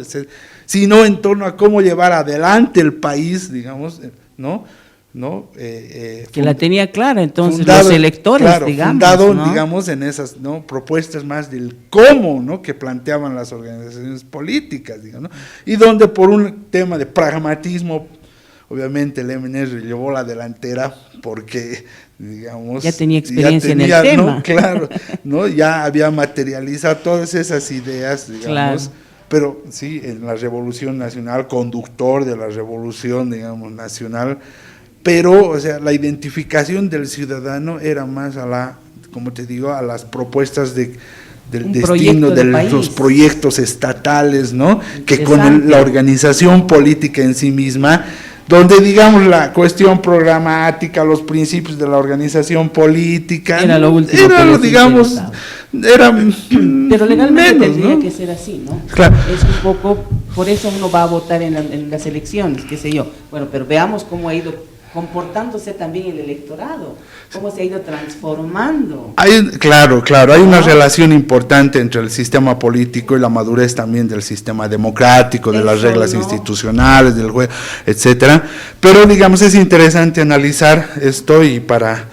sino en torno a cómo llevar adelante el país, digamos, ¿no? Que la tenía clara entonces los electores, claro, digamos, fundado, ¿no? digamos, en esas, ¿no? propuestas más del cómo, ¿no? Que planteaban las organizaciones políticas, digamos, ¿no? Y donde por un tema de pragmatismo, obviamente el MNR llevó la delantera porque, digamos, ya tenía experiencia en el tema. ¿no? Claro, ¿no? Ya había materializado todas esas ideas, digamos, claro. Pero sí, en la Revolución Nacional, conductor de la Revolución, digamos, nacional, pero, o sea, la identificación del ciudadano era más como te digo, a las propuestas del destino de los proyectos estatales, ¿no? Que con la organización política en sí misma, donde, digamos, la cuestión programática, los principios de la organización política, era lo último, digamos, era pero legalmente menos, tendría ¿no? que ser así, ¿no? Claro. Es un poco, por eso uno va a votar en las elecciones, qué sé yo. Bueno, pero veamos cómo ha ido comportándose también el electorado, cómo se ha ido transformando. Claro, hay una relación importante entre el sistema político y la madurez también del sistema democrático, de las reglas institucionales, del juego, etcétera. Pero, digamos, es interesante analizar esto y para,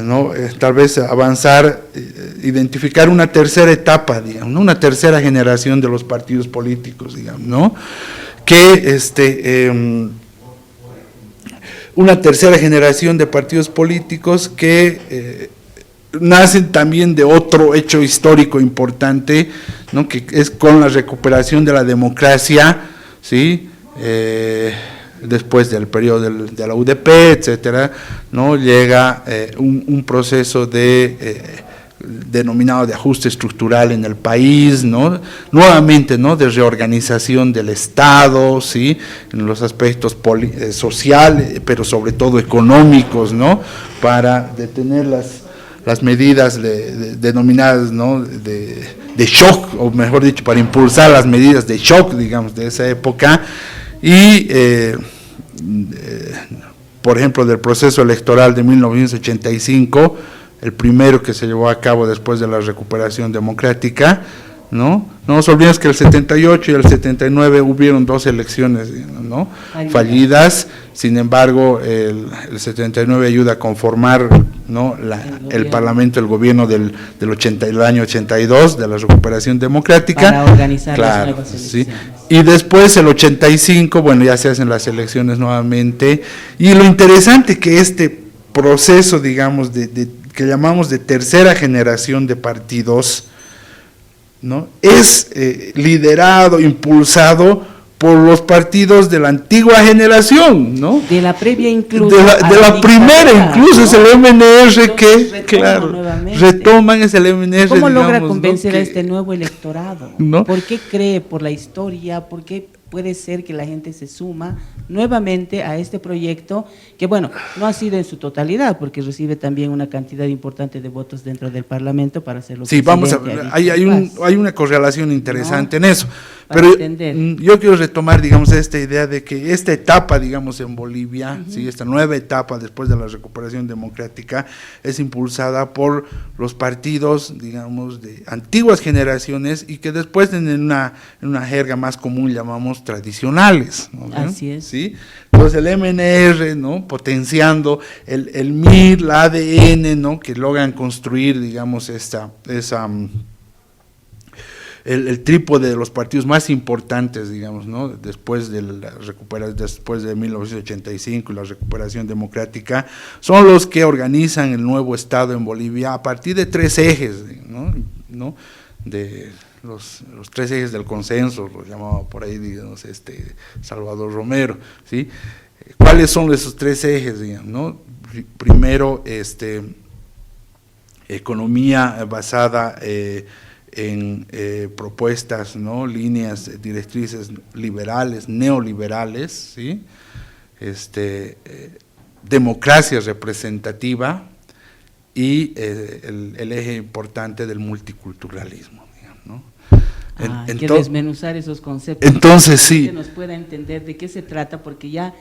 ¿no? Tal vez avanzar, identificar una tercera etapa, digamos, ¿no? Una tercera generación de los partidos políticos, digamos, ¿no? Que una tercera generación de partidos políticos que nacen también de otro hecho histórico importante, ¿no? Que es con la recuperación de la democracia, ¿sí? Después del periodo de la UDP, etcétera, ¿no? Llega un proceso denominado de ajuste estructural en el país, ¿no? Nuevamente, ¿no? De reorganización del Estado, ¿sí? En los aspectos sociales, pero sobre todo económicos, ¿no? Para detener las medidas denominadas, ¿no? De shock, o mejor dicho, para impulsar las medidas de shock, digamos, de esa época, y por ejemplo, del proceso electoral de 1985, el primero que se llevó a cabo después de la recuperación democrática, ¿no? No nos olvidemos que el 78 y el 79 hubieron dos elecciones, ¿no? Fallidas. Sin embargo, el 79 ayuda a conformar, ¿no? el Parlamento, el gobierno del año 82, de la recuperación democrática. Para organizar las nuevas elecciones. ¿Sí? Y después el 85, bueno, ya se hacen las elecciones nuevamente. Y lo interesante que este proceso, digamos, que llamamos de tercera generación de partidos, ¿no? Es liderado, impulsado por los partidos de la antigua generación, ¿no? De la previa incluso. De la primera, incluso, ¿no? Es el MNR que, claro, retoman, es el MNR. ¿Cómo logra convencer a este nuevo electorado? ¿No? ¿Por qué cree? ¿Por la historia? ¿Por qué puede ser que la gente se suma nuevamente a este proyecto, que bueno, no ha sido en su totalidad, porque recibe también una cantidad importante de votos dentro del Parlamento para hacerlo? Sí, vamos a ver, hay una correlación interesante, ¿no? En eso, pero yo quiero retomar, digamos, esta idea de que esta etapa, digamos, en Bolivia, ¿sí? Esta nueva etapa después de la recuperación democrática, es impulsada por los partidos, digamos, de antiguas generaciones, y que después en una jerga más común llamamos tradicionales, ¿no? Así es. ¿Sí? Entonces el MNR, ¿no? Potenciando el MIR, la ADN, ¿no? Que logran construir, digamos, el trípode de los partidos más importantes, digamos, ¿no? Después de 1985 y la recuperación democrática, son los que organizan el nuevo Estado en Bolivia a partir de tres ejes, ¿no? De los tres ejes del consenso, lo llamaba por ahí, digamos, Salvador Romero, ¿sí? ¿Cuáles son esos tres ejes, digamos, ¿no? Primero, economía basada en propuestas, ¿no? Líneas directrices liberales, neoliberales, ¿sí? Democracia representativa y el eje importante del multiculturalismo, digamos, ¿no? Hay que desmenuzar esos conceptos. Entonces, sí. Que nos pueda entender de qué se trata, porque ya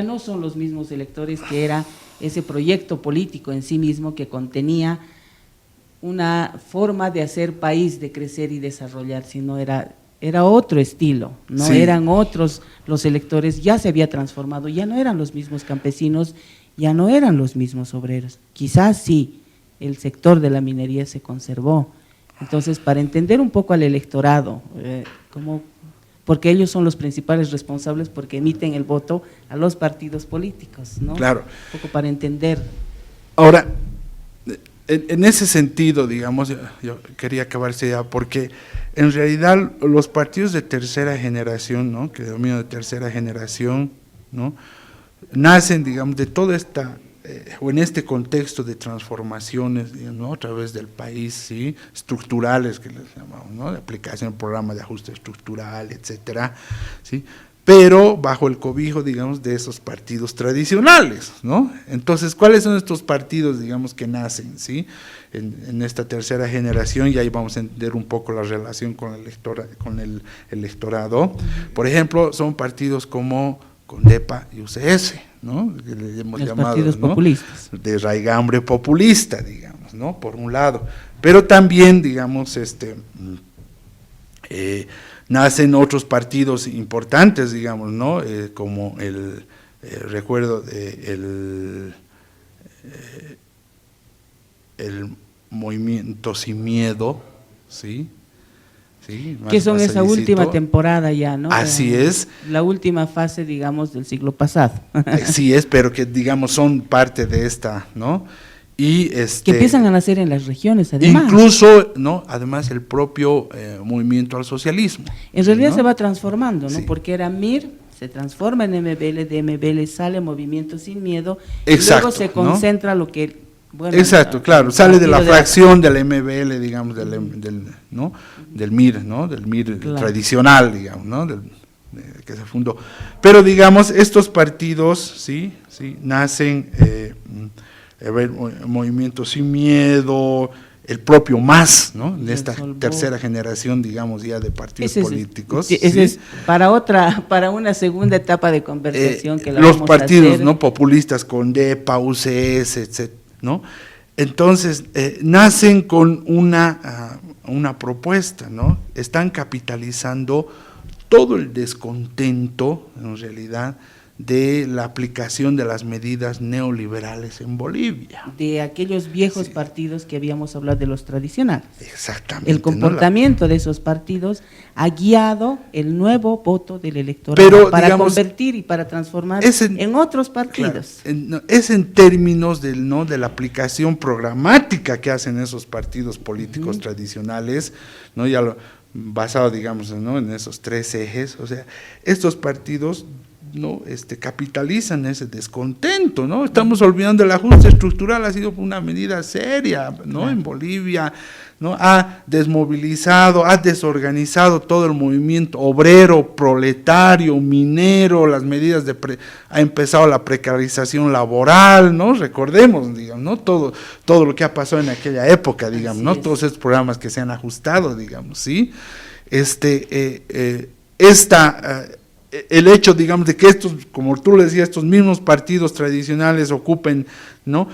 no son los mismos electores que era ese proyecto político en sí mismo que contenía una forma de hacer país, de crecer y desarrollar, sino era otro estilo, no sí. Eran otros los electores, ya se había transformado, ya no eran los mismos campesinos, ya no eran los mismos obreros, quizás sí, el sector de la minería se conservó. Entonces, para entender un poco al electorado, porque ellos son los principales responsables porque emiten el voto a los partidos políticos, ¿no? Claro. Un poco para entender. Ahora, en ese sentido, digamos, yo quería acabarse ya, porque en realidad los partidos de tercera generación, ¿no? Que denomino de tercera generación, ¿no? Nacen, digamos, de toda esta, o en este contexto de transformaciones, ¿no? A través del país, ¿sí? Estructurales, que les llamamos, ¿no? De aplicación del programa de ajuste estructural, etcétera, ¿sí? Pero bajo el cobijo, digamos, de esos partidos tradicionales, ¿no? Entonces, ¿cuáles son estos partidos, digamos, que nacen, ¿sí? En esta tercera generación, y ahí vamos a entender un poco la relación con el electorado. Por ejemplo, son partidos como CONDEPA y UCS, ¿no? Que le hemos los llamado, partidos, ¿no? populistas. De raigambre populista, digamos, ¿no? Por un lado. Pero también, digamos, nacen otros partidos importantes, digamos, ¿no? Como recuerdo el Movimiento Sin Miedo, ¿sí? Sí, que son esa última temporada ya, ¿no? Así es. La última fase, digamos, del siglo pasado. Así es, pero que, digamos, son parte de esta, ¿no? Y que empiezan a nacer en las regiones, además. Incluso, ¿no? Además, el propio movimiento al socialismo. En realidad, ¿no? se va transformando, ¿no? Sí. Porque era MIR, se transforma en MBL, de MBL sale Movimiento Sin Miedo, Exacto, y luego se concentra, ¿no? Lo que… Bueno, exacto, claro, sale de la fracción del MBL, digamos, ¿no? Del MIR, ¿no? Del MIR claro. Tradicional, digamos, ¿no? Que se fundó. Pero, digamos, estos partidos, sí, nacen… Movimiento Sin Miedo, el propio MAS, ¿no? En esta tercera generación, digamos, ya de partidos políticos. Ese es para una segunda etapa de conversación que la los vamos partidos, a hacer. ¿no? Populistas, CONDEPA, UCS, etc., ¿no? Entonces, nacen con una propuesta, ¿no? Están capitalizando todo el descontento, en realidad, de la aplicación de las medidas neoliberales en Bolivia. De aquellos viejos partidos que habíamos hablado, de los tradicionales. Exactamente. El comportamiento de esos partidos ha guiado el nuevo voto del electorado para convertir y para transformar en otros partidos. Claro, es en términos de la aplicación programática que hacen esos partidos políticos tradicionales, ¿no? Ya basado, digamos, ¿no? En esos tres ejes. O sea, estos partidos, ¿no? Capitalizan ese descontento, ¿no? Estamos olvidando el ajuste estructural, ha sido una medida seria, ¿no? En Bolivia, ¿no? Ha desmovilizado, ha desorganizado todo el movimiento obrero, proletario, minero, las medidas ha empezado la precarización laboral, ¿no? Recordemos, digamos, ¿no? Todo lo que ha pasado en aquella época, digamos, ¿no? Todos estos programas que se han ajustado, digamos, ¿sí? El hecho, digamos, de que estos, como tú le decías, estos mismos partidos tradicionales ocupen, ¿no?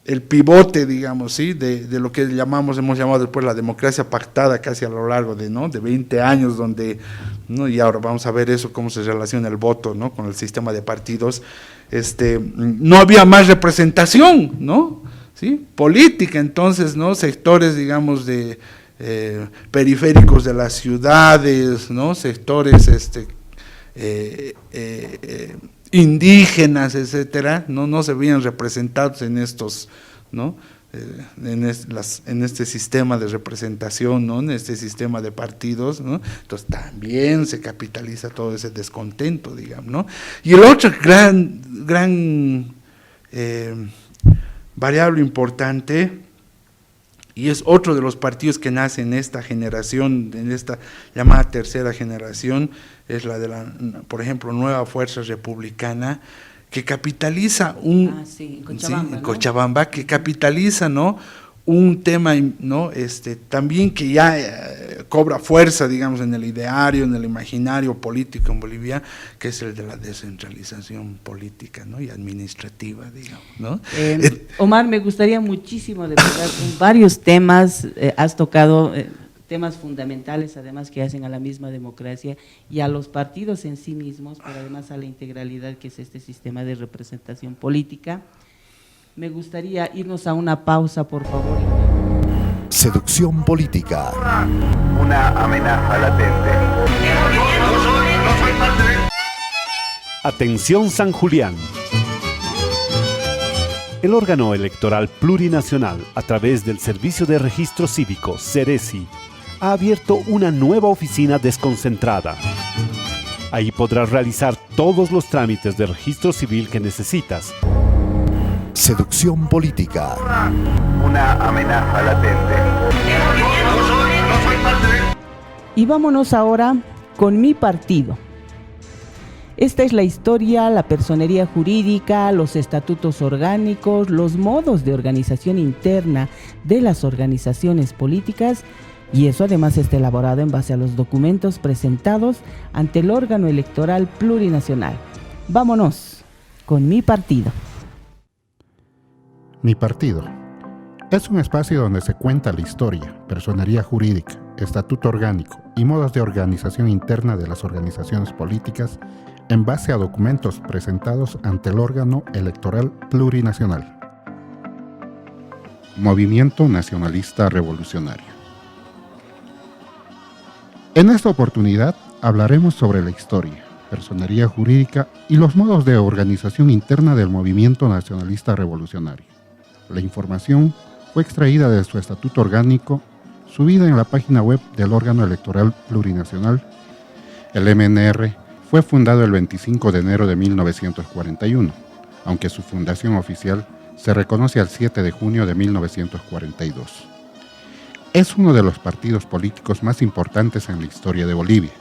El pivote, digamos, ¿sí? De lo que hemos llamado después la democracia pactada casi a lo largo de 20 años, donde, ¿no? Y ahora vamos a ver eso, cómo se relaciona el voto, ¿no? Con el sistema de partidos. No había más representación, ¿no? ¿Sí? Política, entonces, ¿no? Sectores, digamos, de periféricos de las ciudades, ¿no? Sectores, indígenas, etcétera, no se veían representados en estos, ¿no? En este sistema de representación, ¿no? En este sistema de partidos, ¿no? Entonces también se capitaliza todo ese descontento, digamos, ¿no? Y el otro gran gran variable importante, y es otro de los partidos que nace en esta generación, en esta llamada tercera generación, es la de la, por ejemplo, Nueva Fuerza Republicana, que capitaliza en Cochabamba, que capitaliza, ¿no?, un tema, ¿no?, también que ya cobra fuerza, digamos, en el ideario, en el imaginario político en Bolivia, que es el de la descentralización política, ¿no?, y administrativa, digamos, ¿no? Omar, me gustaría muchísimo de verdad, en varios temas, has tocado temas fundamentales, además que hacen a la misma democracia y a los partidos en sí mismos, pero además a la integralidad que es este sistema de representación política. Me gustaría irnos a una pausa, por favor. Seducción política. Una amenaza latente. Atención San Julián. El órgano electoral plurinacional, a través del Servicio de Registro Cívico, Ceresi, ha abierto una nueva oficina desconcentrada. Ahí podrás realizar todos los trámites de registro civil que necesitas. Seducción política. Una amenaza latente. Y vámonos ahora con mi partido. Esta es la historia, la personería jurídica, los estatutos orgánicos, los modos de organización interna de las organizaciones políticas, y eso además está elaborado en base a los documentos presentados ante el órgano electoral plurinacional. Vámonos con mi partido. Mi partido es un espacio donde se cuenta la historia, personería jurídica, estatuto orgánico y modos de organización interna de las organizaciones políticas en base a documentos presentados ante el órgano electoral plurinacional. Movimiento Nacionalista Revolucionario. En esta oportunidad hablaremos sobre la historia, personería jurídica y los modos de organización interna del Movimiento Nacionalista Revolucionario. La información fue extraída de su estatuto orgánico, subida en la página web del órgano electoral plurinacional. El MNR fue fundado el 25 de enero de 1941, aunque su fundación oficial se reconoce al 7 de junio de 1942. Es uno de los partidos políticos más importantes en la historia de Bolivia,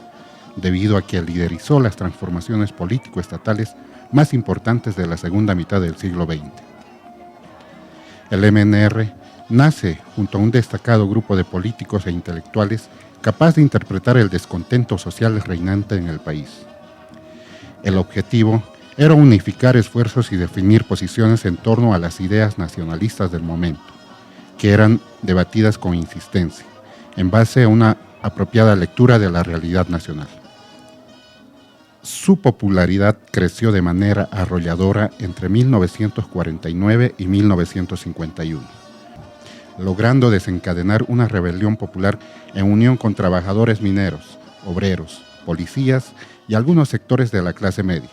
debido a que liderizó las transformaciones político-estatales más importantes de la segunda mitad del siglo XX. El MNR nace junto a un destacado grupo de políticos e intelectuales capaz de interpretar el descontento social reinante en el país. El objetivo era unificar esfuerzos y definir posiciones en torno a las ideas nacionalistas del momento, que eran debatidas con insistencia, en base a una apropiada lectura de la realidad nacional. Su popularidad creció de manera arrolladora entre 1949 y 1951, logrando desencadenar una rebelión popular en unión con trabajadores mineros, obreros, policías y algunos sectores de la clase media,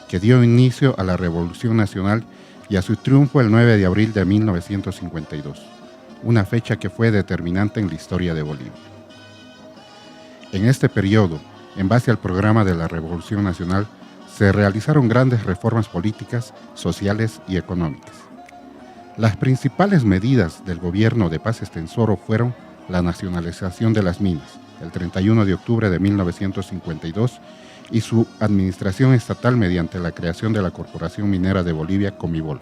que dio inicio a la Revolución Nacional y a su triunfo el 9 de abril de 1952, una fecha que fue determinante en la historia de Bolivia. En este periodo, en base al programa de la Revolución Nacional, se realizaron grandes reformas políticas, sociales y económicas. Las principales medidas del gobierno de Paz Estenssoro fueron la nacionalización de las minas, el 31 de octubre de 1952, y su administración estatal mediante la creación de la Corporación Minera de Bolivia, Comibol.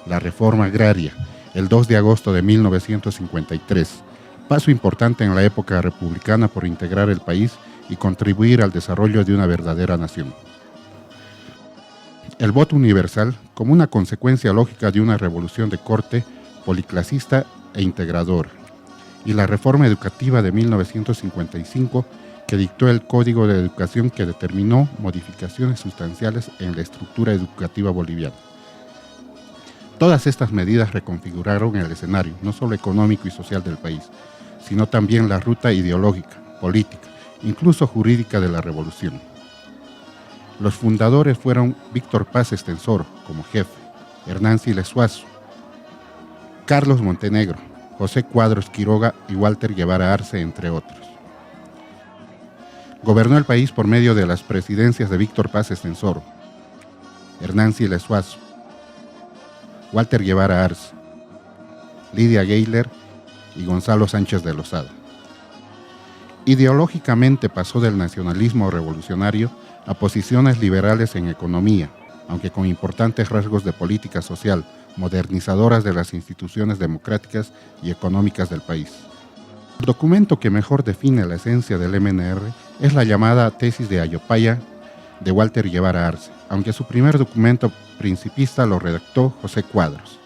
La reforma agraria, el 2 de agosto de 1953, paso importante en la época republicana por integrar el país y contribuir al desarrollo de una verdadera nación. El voto universal como una consecuencia lógica de una revolución de corte policlasista e integradora, y la reforma educativa de 1955 que dictó el Código de Educación que determinó modificaciones sustanciales en la estructura educativa boliviana. Todas estas medidas reconfiguraron el escenario, no solo económico y social del país, sino también la ruta ideológica, política, incluso jurídica de la revolución. Los fundadores fueron Víctor Paz Estenssoro como jefe, Hernán Siles Suazo, Carlos Montenegro, José Cuadros Quiroga y Walter Guevara Arce, entre otros. Gobernó el país por medio de las presidencias de Víctor Paz Estenssoro, Hernán Siles Suazo, Walter Guevara Arce, Lidia Gayler y Gonzalo Sánchez de Lozada. Ideológicamente pasó del nacionalismo revolucionario a posiciones liberales en economía, aunque con importantes rasgos de política social, modernizadoras de las instituciones democráticas y económicas del país. El documento que mejor define la esencia del MNR es la llamada Tesis de Ayopaya de Walter Guevara Arce, aunque su primer documento principista lo redactó José Cuadros.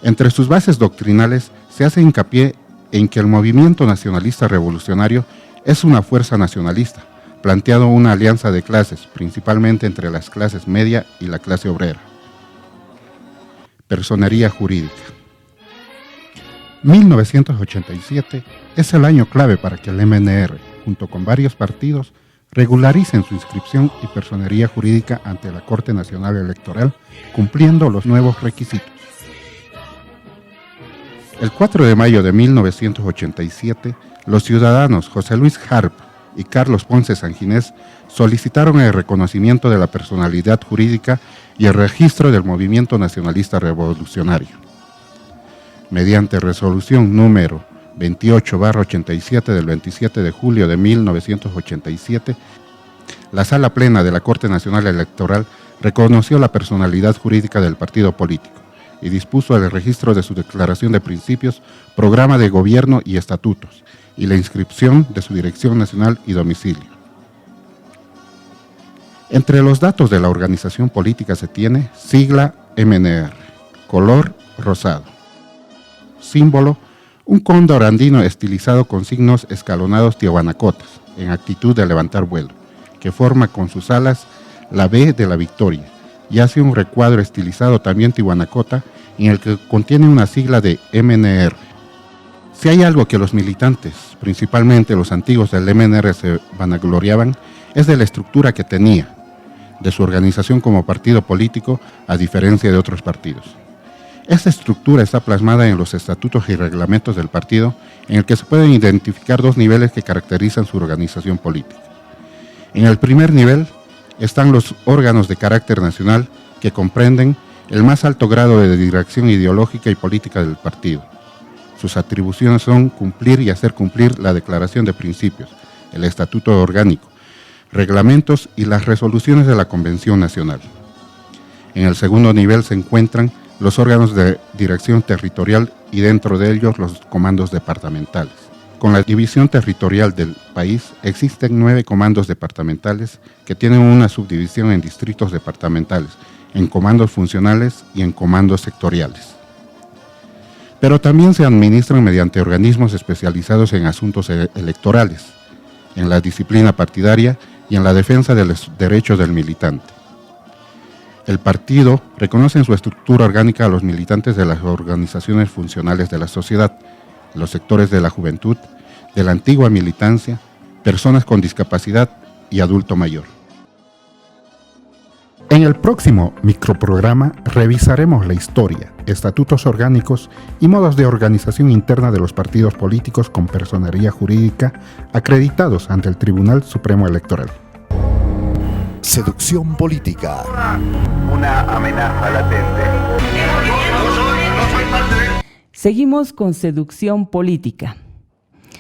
Entre sus bases doctrinales se hace hincapié en que el movimiento nacionalista revolucionario es una fuerza nacionalista, planteando una alianza de clases, principalmente entre las clases media y la clase obrera. Personería jurídica. 1987 es el año clave para que el MNR, junto con varios partidos, regularicen su inscripción y personería jurídica ante la Corte Nacional Electoral, cumpliendo los nuevos requisitos. El 4 de mayo de 1987, los ciudadanos José Luis Harp y Carlos Ponce Sanginés solicitaron el reconocimiento de la personalidad jurídica y el registro del movimiento nacionalista revolucionario. Mediante resolución número 28/87 del 27 de julio de 1987, la Sala Plena de la Corte Nacional Electoral reconoció la personalidad jurídica del partido político y dispuso el registro de su declaración de principios, programa de gobierno y estatutos, y la inscripción de su dirección nacional y domicilio. Entre los datos de la organización política se tiene sigla MNR, color rosado, símbolo un cóndor andino estilizado con signos escalonados tiahuanacotas, en actitud de levantar vuelo, que forma con sus alas la B de la victoria, y hace un recuadro estilizado también tiahuanacota, en el que contiene una sigla de MNR. Si hay algo que los militantes, principalmente los antiguos del MNR, se vanagloriaban, es de la estructura que tenía, de su organización como partido político, a diferencia de otros partidos. Esta estructura está plasmada en los estatutos y reglamentos del partido, en el que se pueden identificar dos niveles que caracterizan su organización política. En el primer nivel están los órganos de carácter nacional, que comprenden el más alto grado de dirección ideológica y política del partido. Sus atribuciones son cumplir y hacer cumplir la Declaración de Principios, el Estatuto Orgánico, reglamentos y las resoluciones de la Convención Nacional. En el segundo nivel se encuentran los órganos de dirección territorial y dentro de ellos los comandos departamentales. Con la división territorial del país existen 9 comandos departamentales que tienen una subdivisión en distritos departamentales, en comandos funcionales y en comandos sectoriales. Pero también se administran mediante organismos especializados en asuntos electorales, en la disciplina partidaria y en la defensa de los derechos del militante. El partido reconoce en su estructura orgánica a los militantes de las organizaciones funcionales de la sociedad, los sectores de la juventud, de la antigua militancia, personas con discapacidad y adulto mayor. En el próximo microprograma revisaremos la historia, estatutos orgánicos y modos de organización interna de los partidos políticos con personería jurídica acreditados ante el Tribunal Supremo Electoral. Seducción política. Una amenaza latente. Seguimos con Seducción Política.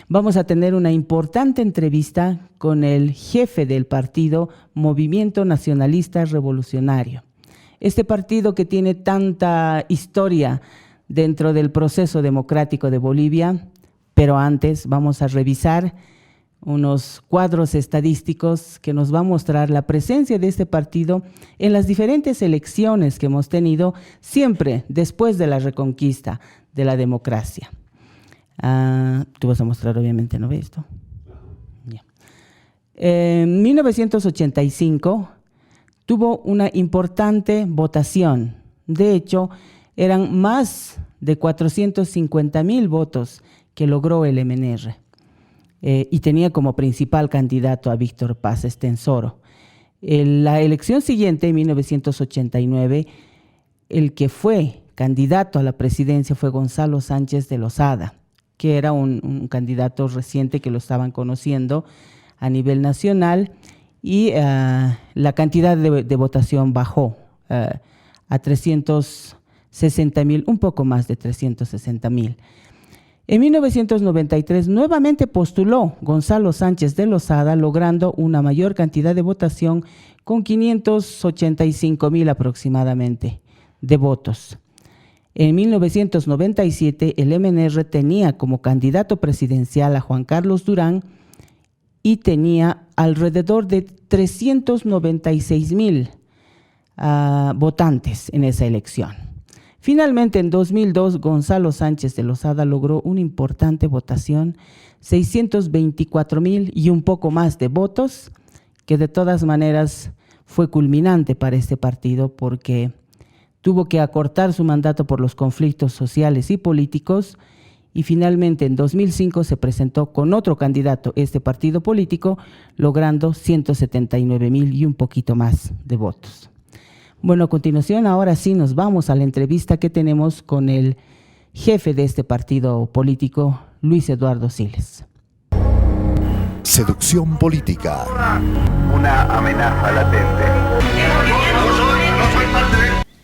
Vamos a tener una importante entrevista con el jefe del partido Movimiento Nacionalista Revolucionario. Este partido que tiene tanta historia dentro del proceso democrático de Bolivia, pero antes vamos a revisar unos cuadros estadísticos que nos va a mostrar la presencia de este partido en las diferentes elecciones que hemos tenido siempre después de la reconquista de la democracia. Tú vas a mostrar obviamente, ¿no ves esto? Ya. En 1985 tuvo una importante votación. De hecho, eran más de 450,000 votos que logró el MNR. Y tenía como principal candidato a Víctor Paz Estenssoro. En la elección siguiente, en 1989, el que fue candidato a la presidencia fue Gonzalo Sánchez de Lozada, que era un candidato reciente que lo estaban conociendo a nivel nacional, y la cantidad de votación bajó a 360,000, un poco más de 360,000. En 1993 nuevamente postuló Gonzalo Sánchez de Lozada, logrando una mayor cantidad de votación con 585,000 aproximadamente de votos. En 1997 el MNR tenía como candidato presidencial a Juan Carlos Durán y tenía alrededor de 396,000 votantes en esa elección. Finalmente, en 2002, Gonzalo Sánchez de Lozada logró una importante votación, 624,000 y un poco más de votos, que de todas maneras fue culminante para este partido porque tuvo que acortar su mandato por los conflictos sociales y políticos, y finalmente en 2005 se presentó con otro candidato, este partido político, logrando 179,000 y un poquito más de votos. Bueno, a continuación, ahora sí nos vamos a la entrevista que tenemos con el jefe de este partido político, Luis Eduardo Siles. Seducción política. Una amenaza latente.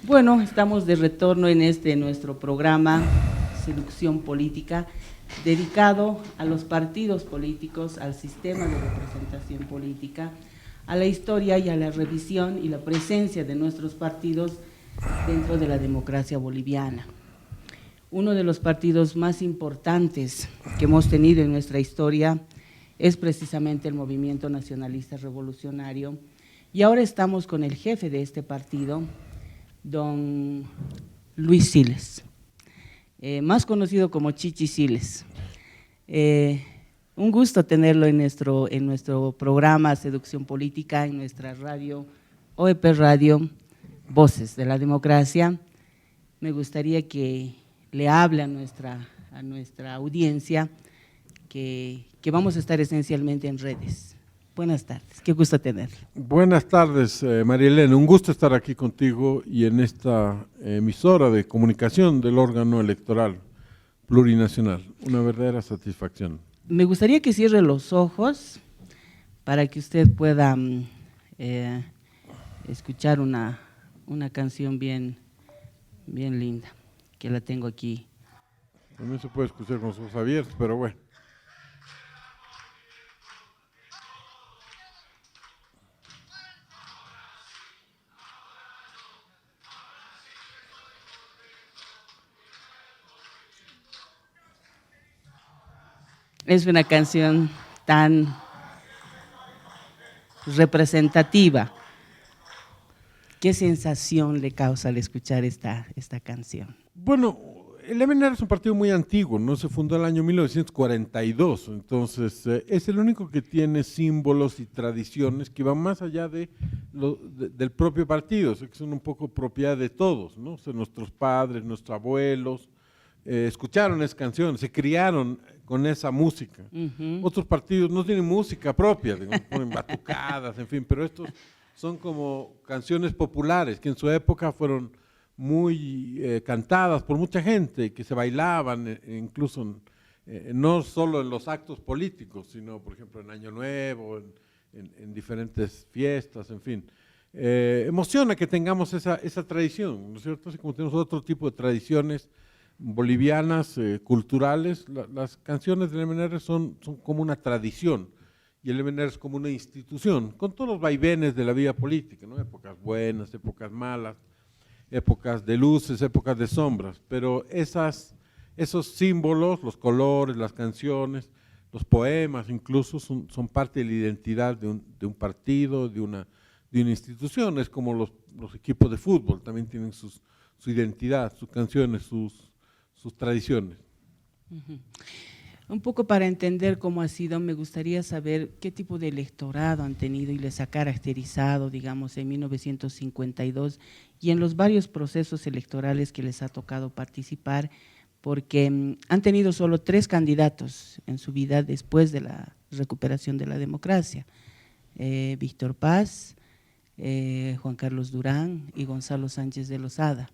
Bueno, estamos de retorno en nuestro programa Seducción Política, dedicado a los partidos políticos, al sistema de representación política, a la historia y a la revisión y la presencia de nuestros partidos dentro de la democracia boliviana. Uno de los partidos más importantes que hemos tenido en nuestra historia es precisamente el Movimiento Nacionalista Revolucionario, y ahora estamos con el jefe de este partido, don Luis Siles, más conocido como Chichi Siles. Un gusto tenerlo en nuestro programa Seducción Política, en nuestra radio, OEP Radio, Voces de la Democracia. Me gustaría que le hable a nuestra audiencia que vamos a estar esencialmente en redes. Buenas tardes, qué gusto tenerlo. Buenas tardes, María Elena, un gusto estar aquí contigo y en esta emisora de comunicación del órgano electoral plurinacional, una verdadera satisfacción. Me gustaría que cierre los ojos para que usted pueda escuchar una canción bien linda, que la tengo aquí. También se puede escuchar con los ojos abiertos, pero bueno. Es una canción tan representativa. ¿Qué sensación le causa al escuchar esta canción? Bueno, el MNR es un partido muy antiguo, ¿no? Se fundó en el año 1942, entonces es el único que tiene símbolos y tradiciones que van más allá del propio partido, o sea, que son un poco propiedad de todos, ¿no? O sea, nuestros padres, nuestros abuelos escucharon esas canciones, se criaron con esa música. Otros partidos no tienen música propia, digamos, ponen batucadas, en fin, pero estos son como canciones populares que en su época fueron muy cantadas por mucha gente, que se bailaban incluso no solo en los actos políticos, sino por ejemplo en Año Nuevo, en diferentes fiestas, en fin. Emociona que tengamos esa tradición, ¿no es cierto? Así como tenemos otro tipo de tradiciones bolivianas, culturales, las canciones del MNR son como una tradición, y el MNR es como una institución, con todos los vaivenes de la vida política, ¿no? Épocas buenas, épocas malas, épocas de luces, épocas de sombras, pero esos símbolos, los colores, las canciones, los poemas incluso son parte de la identidad de un partido, de una institución. Es como los equipos de fútbol, también tienen su identidad, sus canciones, sus tradiciones. Un poco para entender cómo ha sido, me gustaría saber qué tipo de electorado han tenido y les ha caracterizado, digamos, en 1952 y en los varios procesos electorales que les ha tocado participar, porque han tenido solo 3 candidatos en su vida después de la recuperación de la democracia: Víctor Paz, Juan Carlos Durán y Gonzalo Sánchez de Lozada.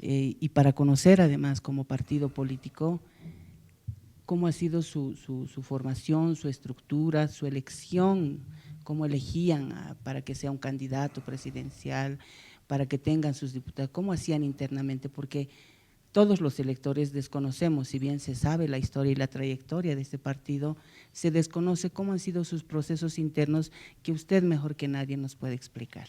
Y para conocer además como partido político cómo ha sido su formación, su estructura, su elección cómo elegían para que sea un candidato presidencial, para que tengan sus diputados, cómo hacían internamente, porque todos los electores desconocemos, si bien se sabe la historia y la trayectoria de este partido, se desconoce cómo han sido sus procesos internos que usted mejor que nadie nos puede explicar.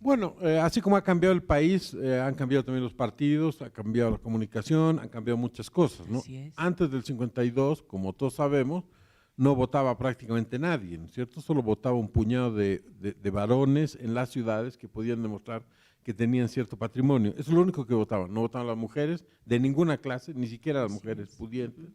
Bueno, así como ha cambiado el país, han cambiado también los partidos, ha cambiado la comunicación, han cambiado muchas cosas, ¿no? Antes del 52, como todos sabemos, no votaba prácticamente nadie, ¿no es cierto? Solo votaba un puñado de varones en las ciudades que podían demostrar que tenían cierto patrimonio. Eso es lo único que votaban. No votaban las mujeres de ninguna clase, ni siquiera las mujeres pudientes.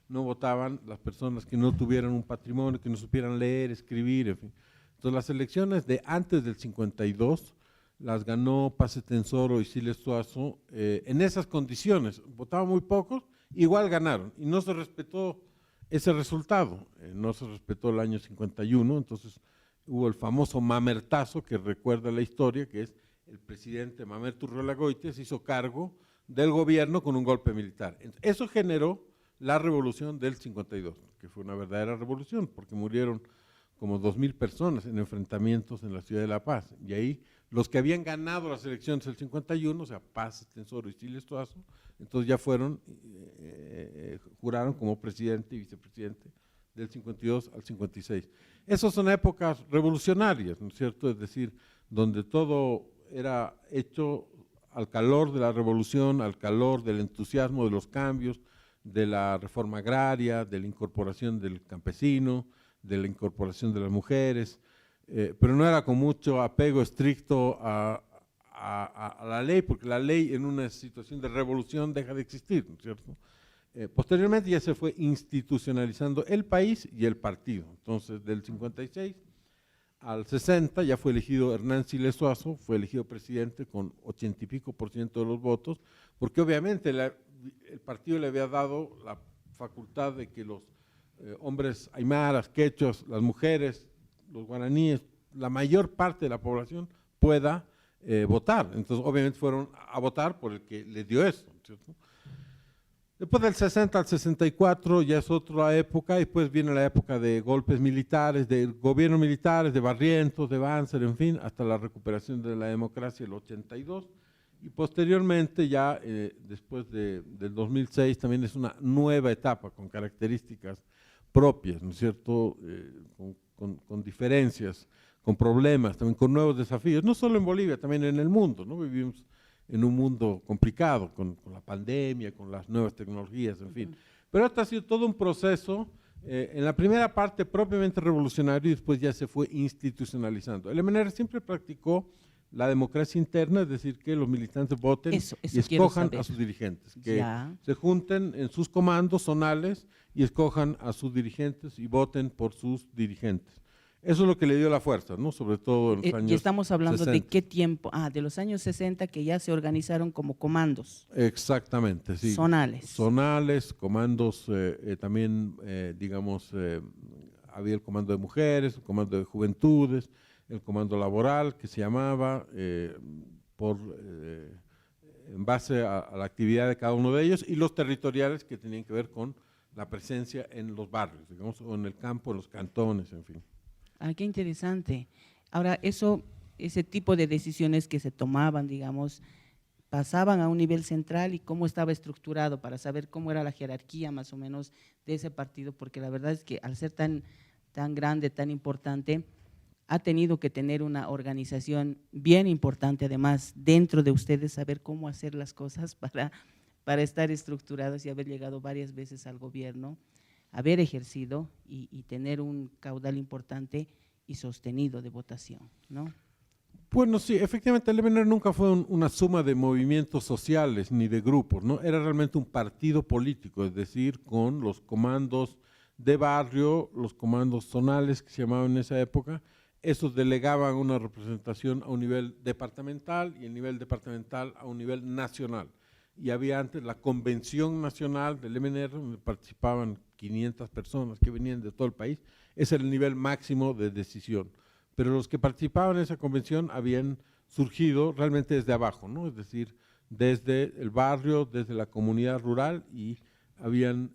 No votaban las personas que no tuvieran un patrimonio, que no supieran leer, escribir, en fin. Entonces las elecciones de antes del 52 las ganó Paz Estenssoro y Siles Zuazo en esas condiciones. Votaban muy pocos, igual ganaron. Y no se respetó ese resultado. No se respetó el año 51, entonces hubo el famoso mamertazo que recuerda la historia, que es el presidente Mamerto Urreolagoitia se hizo cargo del gobierno con un golpe militar. Eso generó la revolución del 52, que fue una verdadera revolución, porque murieron como 2.000 personas en enfrentamientos en la ciudad de La Paz. Y ahí los que habían ganado las elecciones del 51, o sea, Paz Estenssoro y Siles Zuazo, entonces ya fueron, juraron como presidente y vicepresidente del 52 al 56. Esas son épocas revolucionarias, ¿no es cierto? Es decir, donde todo era hecho al calor de la revolución, al calor del entusiasmo de los cambios, de la reforma agraria, de la incorporación del campesino, de la incorporación de las mujeres, pero no era con mucho apego estricto a la ley, porque la ley en una situación de revolución deja de existir, ¿no es cierto? Posteriormente ya se fue institucionalizando el país y el partido. Entonces, del 56 al 60 ya fue elegido Hernán Siles Zuazo, fue elegido presidente con 80 y pico % de los votos, porque obviamente el partido le había dado la facultad de que los hombres aymaras, quechos, las mujeres, los guaraníes, la mayor parte de la población pueda votar. Entonces, obviamente fueron a votar por el que les dio eso, ¿cierto? Después del 60 al 64 ya es otra época, y después viene la época de golpes militares, de gobiernos militares, de Barrientos, de Banzer, en fin, hasta la recuperación de la democracia el 82, y posteriormente ya después del 2006 también es una nueva etapa con características propias, ¿no es cierto?, con diferencias, con problemas, también con nuevos desafíos, no solo en Bolivia, también en el mundo, ¿no? Vivimos en un mundo complicado, con la pandemia, con las nuevas tecnologías, en fin. Pero esto ha sido todo un proceso, en la primera parte propiamente revolucionario, y después ya se fue institucionalizando. El MNR siempre practicó la democracia interna, es decir, que los militantes voten y escojan a sus dirigentes, que se junten en sus comandos zonales y escojan a sus dirigentes y voten por sus dirigentes. Eso es lo que le dio la fuerza, ¿no? Sobre todo en los años 60. Y estamos hablando 60. ¿De qué tiempo? De los años 60, que ya se organizaron como comandos. Exactamente, sí. Zonales. Zonales, comandos también, digamos, había el comando de mujeres, el comando de juventudes, el comando laboral que se llamaba, en base a la actividad de cada uno de ellos, y los territoriales que tenían que ver con la presencia en los barrios, digamos, o en el campo, en los cantones, en fin. Qué interesante. Ahora, ese tipo de decisiones que se tomaban, digamos, pasaban a un nivel central, y cómo estaba estructurado para saber cómo era la jerarquía más o menos de ese partido, porque la verdad es que al ser tan grande, tan importante, ha tenido que tener una organización bien importante, además, dentro de ustedes, saber cómo hacer las cosas para estar estructurados y haber llegado varias veces al gobierno, haber ejercido y tener un caudal importante y sostenido de votación, ¿no? Bueno, sí, efectivamente el MNR nunca fue una suma de movimientos sociales ni de grupos, ¿no? Era realmente un partido político, es decir, con los comandos de barrio, los comandos zonales que se llamaban en esa época. Esos delegaban una representación a un nivel departamental, y el nivel departamental a un nivel nacional. Y había antes la convención nacional del MNR, donde participaban 500 personas que venían de todo el país. Ese era el nivel máximo de decisión. Pero los que participaban en esa convención habían surgido realmente desde abajo, ¿no? Es decir, desde el barrio, desde la comunidad rural, y habían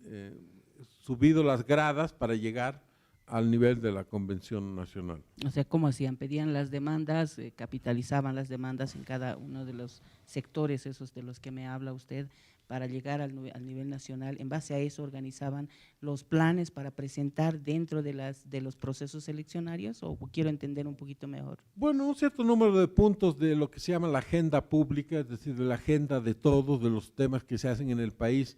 subido las gradas para llegar al nivel de la Convención Nacional. O sea, ¿cómo hacían? Pedían las demandas, capitalizaban las demandas en cada uno de los sectores, esos de los que me habla usted, para llegar al nivel nacional. En base a eso organizaban los planes para presentar dentro de los procesos eleccionarios, o quiero entender un poquito mejor. Bueno, un cierto número de puntos de lo que se llama la agenda pública, es decir, de la agenda de todos, de los temas que se hacen en el país,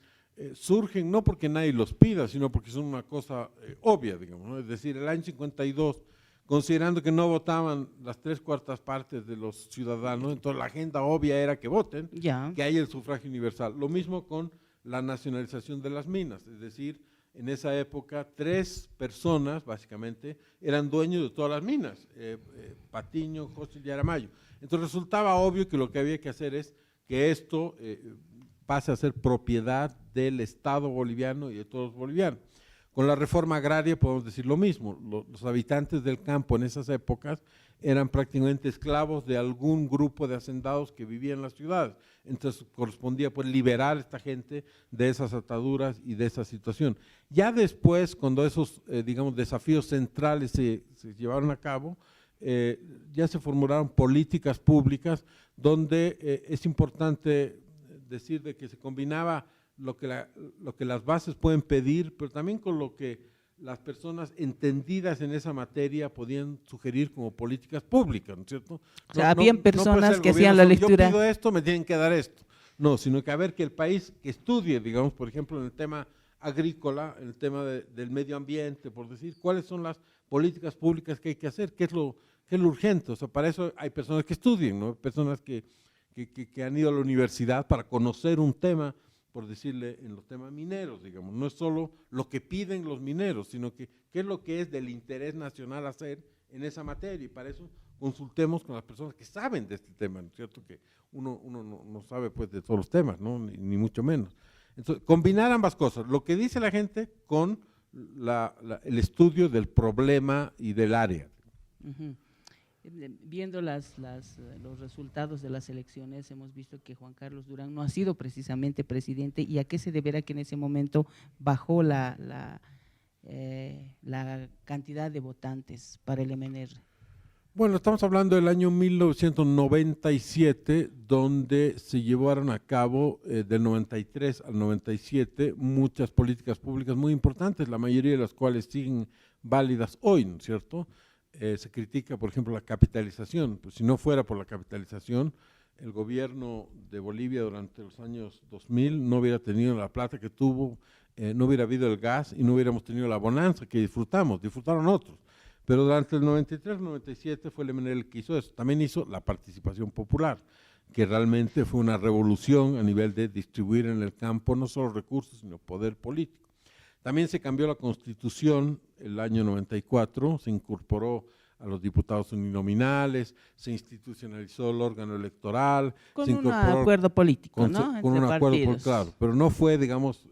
surgen no porque nadie los pida, sino porque son una cosa obvia, digamos, ¿no? Es decir, el año 52, considerando que no votaban las 3/4 partes de los ciudadanos, entonces la agenda obvia era que voten, que haya el sufragio universal. Lo mismo con la nacionalización de las minas, es decir, en esa época 3 personas básicamente eran dueños de todas las minas, Patiño, José y Aramayo. Entonces resultaba obvio que lo que había que hacer es que esto pase a ser propiedad del Estado boliviano y de todos los bolivianos. Con la reforma agraria podemos decir lo mismo, los habitantes del campo en esas épocas eran prácticamente esclavos de algún grupo de hacendados que vivían en las ciudades, entonces correspondía pues liberar a esta gente de esas ataduras y de esa situación. Ya después, cuando esos digamos desafíos centrales se llevaron a cabo, ya se formularon políticas públicas donde es importante decir de que se combinaba lo que las bases pueden pedir, pero también con lo que las personas entendidas en esa materia podían sugerir como políticas públicas, ¿no es cierto? O sea, habían personas que hacían la lectura. Yo pido esto, me tienen que dar esto. No, sino que a ver que el país que estudie, digamos, por ejemplo, en el tema agrícola, en el tema del medio ambiente, por decir, cuáles son las políticas públicas que hay que hacer, qué es lo urgente. O sea, para eso hay personas que estudien, ¿no? Personas que han ido a la universidad para conocer un tema, por decirle, en los temas mineros, digamos. No es solo lo que piden los mineros, sino que qué es lo que es del interés nacional hacer en esa materia, y para eso consultemos con las personas que saben de este tema, ¿no es cierto? Que uno no sabe pues de todos los temas, ¿no? Ni mucho menos. Entonces, combinar ambas cosas, lo que dice la gente con el estudio del problema y del área. Uh-huh. Viendo los resultados de las elecciones, hemos visto que Juan Carlos Durán no ha sido precisamente presidente. ¿Y a qué se deberá que en ese momento bajó la cantidad de votantes para el MNR? Bueno, estamos hablando del año 1997, donde se llevaron a cabo del 93 al 97 muchas políticas públicas muy importantes, la mayoría de las cuales siguen válidas hoy, ¿no es cierto? Se critica, por ejemplo, la capitalización. Pues si no fuera por la capitalización, el gobierno de Bolivia durante los años 2000 no hubiera tenido la plata que tuvo, no hubiera habido el gas y no hubiéramos tenido la bonanza que disfrutaron otros. Pero durante el 93-97 fue el MNR el que hizo eso. También hizo la participación popular, que realmente fue una revolución a nivel de distribuir en el campo no solo recursos, sino poder político. También se cambió la Constitución el año 94, se incorporó a los diputados uninominales, se institucionalizó el órgano electoral. Con un acuerdo político, ¿no? Con un acuerdo, claro, pero no fue, digamos,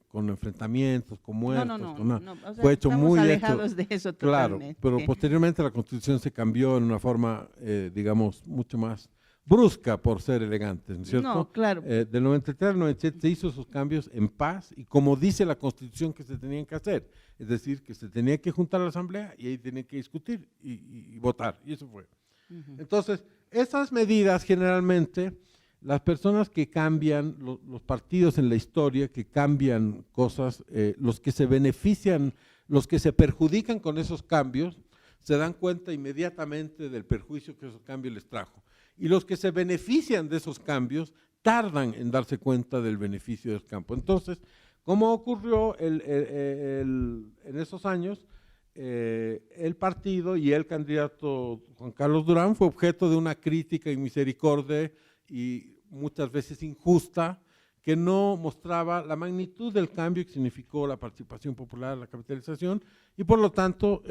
con enfrentamientos, con muertos, no, con nada. O sea, fue hecho muy alejados de eso totalmente. Claro, pero posteriormente la Constitución se cambió en una forma, digamos, mucho más brusca por ser elegante, ¿no es cierto? No, claro. Del 93 al 97 se hizo esos cambios en paz y como dice la Constitución que se tenían que hacer, es decir, que se tenía que juntar a la Asamblea y ahí tenía que discutir y votar, y eso fue. Uh-huh. Entonces, esas medidas generalmente, las personas que cambian, los partidos en la historia que cambian cosas, los que se benefician, los que se perjudican con esos cambios, se dan cuenta inmediatamente del perjuicio que esos cambios les trajo. Y los que se benefician de esos cambios tardan en darse cuenta del beneficio del campo. Entonces, ¿cómo ocurrió en esos años? El partido y el candidato Juan Carlos Durán fue objeto de una crítica y misericordia y muchas veces injusta, que no mostraba la magnitud del cambio que significó la participación popular, la capitalización, y por lo tanto,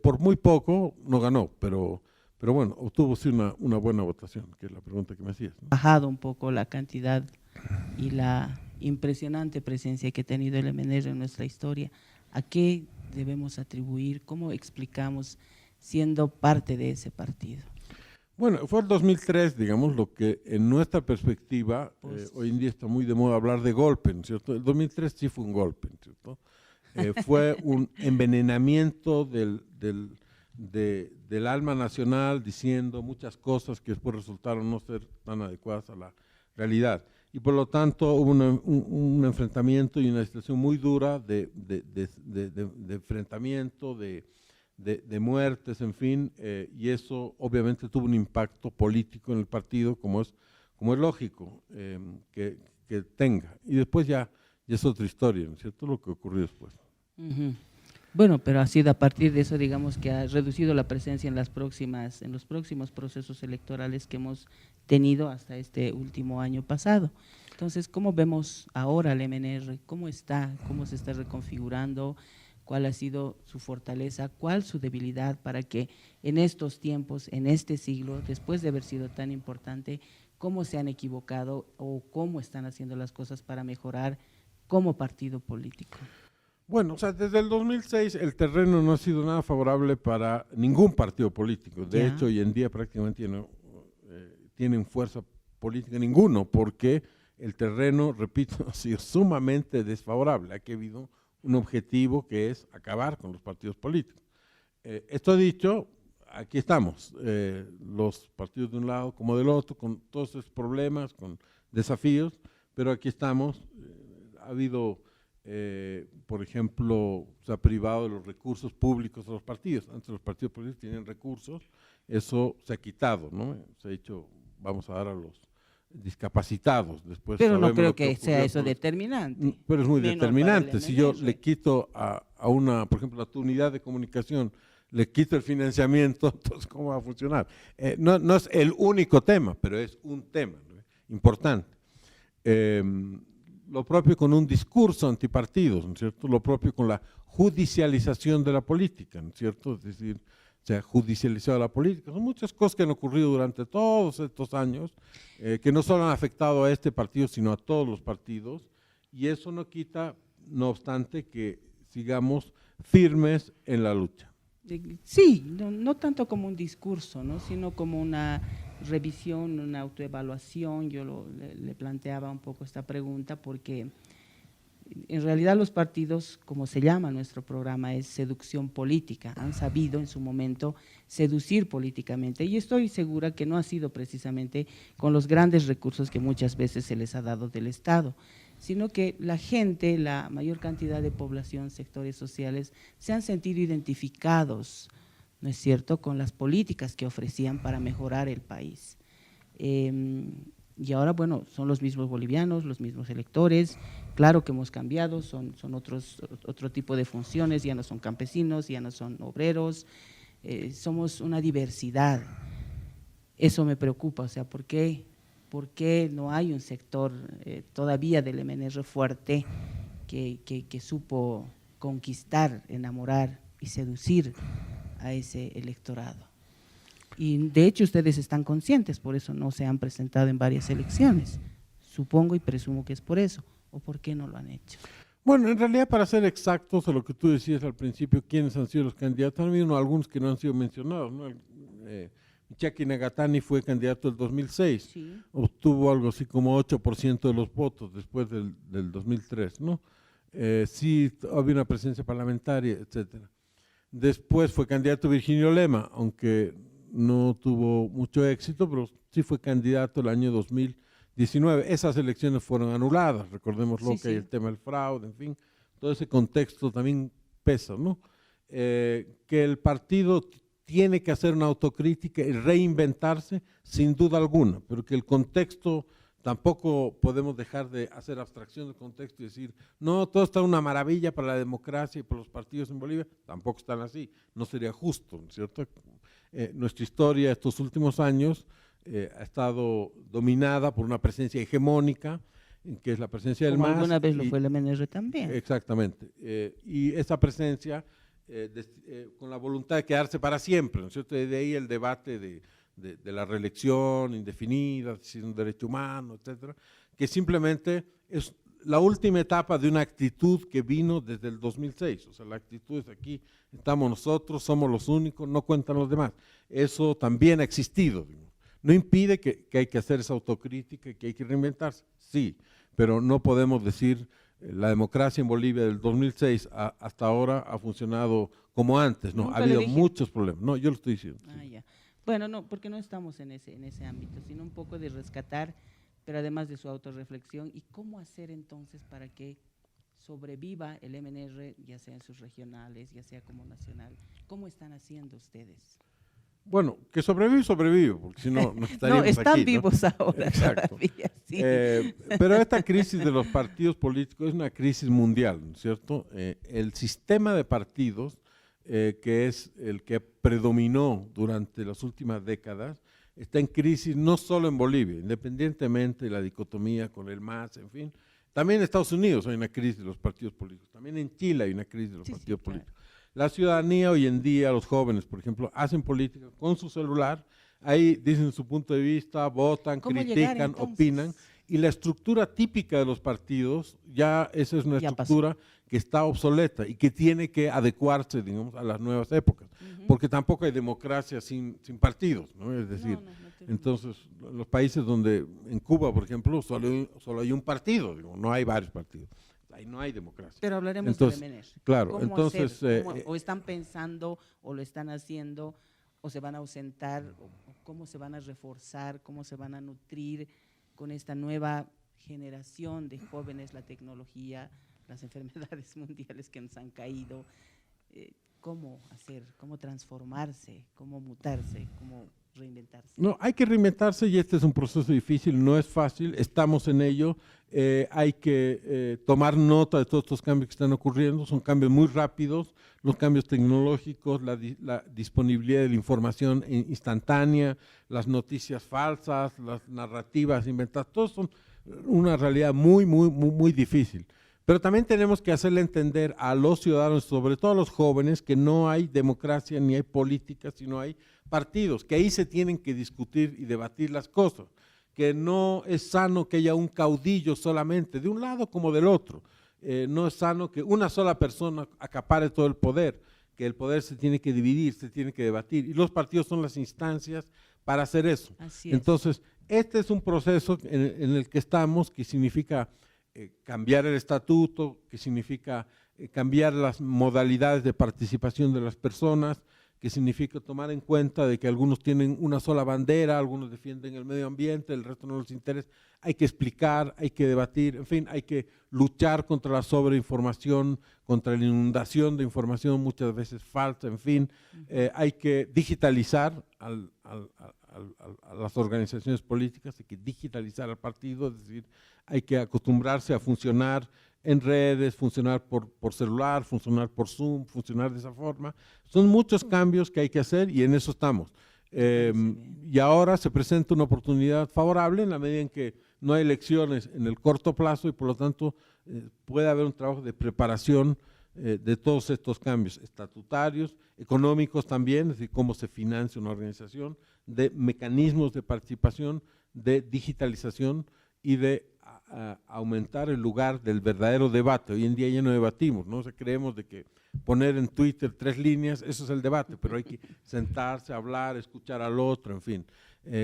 por muy poco no ganó, pero bueno, obtuvo sí una buena votación, que es la pregunta que me hacías, ¿no? Bajado un poco la cantidad y la impresionante presencia que ha tenido el MNR en nuestra historia. ¿A qué debemos atribuir? ¿Cómo explicamos siendo parte de ese partido? Bueno, fue el 2003, digamos, lo que en nuestra perspectiva, hoy en día está muy de moda hablar de golpe, ¿no es cierto? El 2003 sí fue un golpe, ¿no es cierto? fue un envenenamiento del alma nacional, diciendo muchas cosas que después resultaron no ser tan adecuadas a la realidad. Y por lo tanto hubo un enfrentamiento y una situación muy dura de enfrentamiento, de muertes, en fin, y eso obviamente tuvo un impacto político en el partido, como es lógico que tenga. Y después ya es otra historia, ¿no es cierto?, lo que ocurrió después. Uh-huh. Bueno, pero ha sido a partir de eso, digamos, que ha reducido la presencia en los próximos procesos electorales que hemos tenido hasta este último año pasado. Entonces, ¿cómo vemos ahora el MNR? ¿Cómo está? ¿Cómo se está reconfigurando? ¿Cuál ha sido su fortaleza? ¿Cuál su debilidad para que en estos tiempos, en este siglo, después de haber sido tan importante, cómo se han equivocado o cómo están haciendo las cosas para mejorar como partido político? Bueno, o sea, desde el 2006 el terreno no ha sido nada favorable para ningún partido político. De hecho, hoy en día prácticamente tienen fuerza política ninguno, porque el terreno, repito, ha sido sumamente desfavorable. Aquí ha habido un objetivo que es acabar con los partidos políticos. Esto dicho, aquí estamos, los partidos de un lado como del otro, con todos esos problemas, con desafíos, pero aquí estamos. Ha habido, por ejemplo, se ha privado de los recursos públicos a los partidos. Antes los partidos políticos tenían recursos, eso se ha quitado, ¿no? Se ha dicho, vamos a dar a los discapacitados. Después pero no creo que sea eso determinante. Pero es muy determinante. Si yo le quito a una, por ejemplo, a tu unidad de comunicación, le quito el financiamiento, entonces ¿cómo va a funcionar? No es el único tema, pero es un tema, ¿no?, importante. Lo propio con un discurso antipartidos, ¿no es cierto? Lo propio con la judicialización de la política, ¿no es cierto? Es decir, se ha judicializado la política. Son muchas cosas que han ocurrido durante todos estos años, que no solo han afectado a este partido, sino a todos los partidos, y eso no quita, no obstante, que sigamos firmes en la lucha. Sí, no tanto como un discurso, ¿no?, sino como una revisión, una autoevaluación. Yo le planteaba un poco esta pregunta porque en realidad los partidos, como se llama nuestro programa, es seducción política. Han sabido en su momento seducir políticamente y estoy segura que no ha sido precisamente con los grandes recursos que muchas veces se les ha dado del Estado, sino que la gente, la mayor cantidad de población, sectores sociales, se han sentido identificados, ¿no es cierto?, con las políticas que ofrecían para mejorar el país. Y ahora, bueno, son los mismos bolivianos, los mismos electores. Claro que hemos cambiado, son otro tipo de funciones, ya no son campesinos, ya no son obreros, somos una diversidad. Eso me preocupa, o sea, ¿por qué no hay un sector todavía del MNR fuerte que supo conquistar, enamorar y seducir a ese electorado? Y de hecho ustedes están conscientes, por eso no se han presentado en varias elecciones. Supongo y presumo que es por eso. ¿O por qué no lo han hecho? Bueno, en realidad, para ser exactos a lo que tú decías al principio, ¿quiénes han sido los candidatos? Han habido algunos que no han sido mencionados, ¿no? Michaki Nagatani fue candidato del 2006, sí. Obtuvo algo así como 8% de los votos después del 2003, ¿no? Sí, había una presencia parlamentaria, etcétera. Después fue candidato Virginio Lema, aunque no tuvo mucho éxito, pero sí fue candidato el año 2019. Esas elecciones fueron anuladas, recordémoslo, sí, que hay el tema del fraude, en fin, todo ese contexto también pesa, ¿no? Que el partido tiene que hacer una autocrítica y reinventarse, sin duda alguna, pero que el contexto, tampoco podemos dejar de hacer abstracción del contexto y decir, no, todo está una maravilla para la democracia y para los partidos en Bolivia, tampoco están así, no sería justo, ¿no es cierto? Nuestra historia estos últimos años ha estado dominada por una presencia hegemónica, que es la presencia del MAS. Alguna vez lo fue el MNR también. Exactamente, y esa presencia con la voluntad de quedarse para siempre, ¿no es cierto? De ahí el debate de la reelección indefinida, si es un derecho humano, etcétera, que simplemente es la última etapa de una actitud que vino desde el 2006, o sea, la actitud es aquí, estamos nosotros, somos los únicos, no cuentan los demás. Eso también ha existido, digamos. No impide que hay que hacer esa autocrítica y que hay que reinventarse, sí, pero no podemos decir la democracia en Bolivia del 2006 hasta ahora ha funcionado como antes, ¿no? Nunca Ha le habido dije. muchos problemas. No, yo lo estoy diciendo. Ah, ya. Bueno, no, porque no estamos en ese ámbito, sino un poco de rescatar, pero además de su autorreflexión, y cómo hacer entonces para que sobreviva el MNR, ya sea en sus regionales, ya sea como nacional. ¿Cómo están haciendo ustedes? Bueno, que sobrevive, porque si no, no estaríamos No, están aquí, vivos ahora Exacto. todavía, sí. Pero esta crisis de los partidos políticos es una crisis mundial, ¿no es cierto? El sistema de partidos, que es el que predominó durante las últimas décadas, está en crisis no solo en Bolivia, independientemente de la dicotomía con el MAS, en fin. También en Estados Unidos hay una crisis de los partidos políticos, también en Chile hay una crisis de los partidos políticos. La ciudadanía hoy en día, los jóvenes, por ejemplo, hacen política con su celular, ahí dicen su punto de vista, votan, critican, opinan, y la estructura típica de los partidos, ya esa es una estructura que está obsoleta y que tiene que adecuarse, digamos, a las nuevas épocas, porque tampoco hay democracia sin partidos, ¿no? Es decir, entonces, los países donde, en Cuba, por ejemplo, solo hay un partido, digo, no hay varios partidos. Ahí no hay democracia. Pero hablaremos entonces, de MNR. Claro, ¿Cómo entonces... hacer? ¿O están pensando, o lo están haciendo, o se van a ausentar, o cómo se van a reforzar, cómo se van a nutrir con esta nueva generación de jóvenes, la tecnología, las enfermedades mundiales que nos han caído? ¿Cómo hacer, cómo transformarse, cómo mutarse, cómo reinventarse? No, hay que reinventarse y este es un proceso difícil, no es fácil, estamos en ello, hay que tomar nota de todos estos cambios que están ocurriendo, son cambios muy rápidos, los cambios tecnológicos, la disponibilidad de la información instantánea, las noticias falsas, las narrativas inventadas, todos son una realidad muy difícil. Pero también tenemos que hacerle entender a los ciudadanos, sobre todo a los jóvenes, que no hay democracia ni hay política, sino hay partidos, que ahí se tienen que discutir y debatir las cosas, que no es sano que haya un caudillo solamente, de un lado como del otro, no es sano que una sola persona acapare todo el poder, que el poder se tiene que dividir, se tiene que debatir, y los partidos son las instancias para hacer eso. Así es. Entonces, este es un proceso en el que estamos, que significa cambiar el estatuto, que significa cambiar las modalidades de participación de las personas, que significa tomar en cuenta de que algunos tienen una sola bandera, algunos defienden el medio ambiente, el resto no les interesa. Hay que explicar, hay que debatir, en fin, hay que luchar contra la sobreinformación, contra la inundación de información muchas veces falsa, en fin, hay que digitalizar a las organizaciones políticas, hay que digitalizar al partido, es decir, hay que acostumbrarse a funcionar en redes, funcionar por celular, funcionar por Zoom, funcionar de esa forma. Son muchos cambios que hay que hacer y en eso estamos. Y ahora se presenta una oportunidad favorable en la medida en que no hay elecciones en el corto plazo y por lo tanto puede haber un trabajo de preparación de todos estos cambios estatutarios, económicos también, es decir, cómo se financia una organización, de mecanismos de participación, de digitalización y de aumentar el lugar del verdadero debate. Hoy en día ya no debatimos, ¿no? O sea, creemos de que poner en Twitter 3 líneas, eso es el debate, pero hay que sentarse, hablar, escuchar al otro, en fin,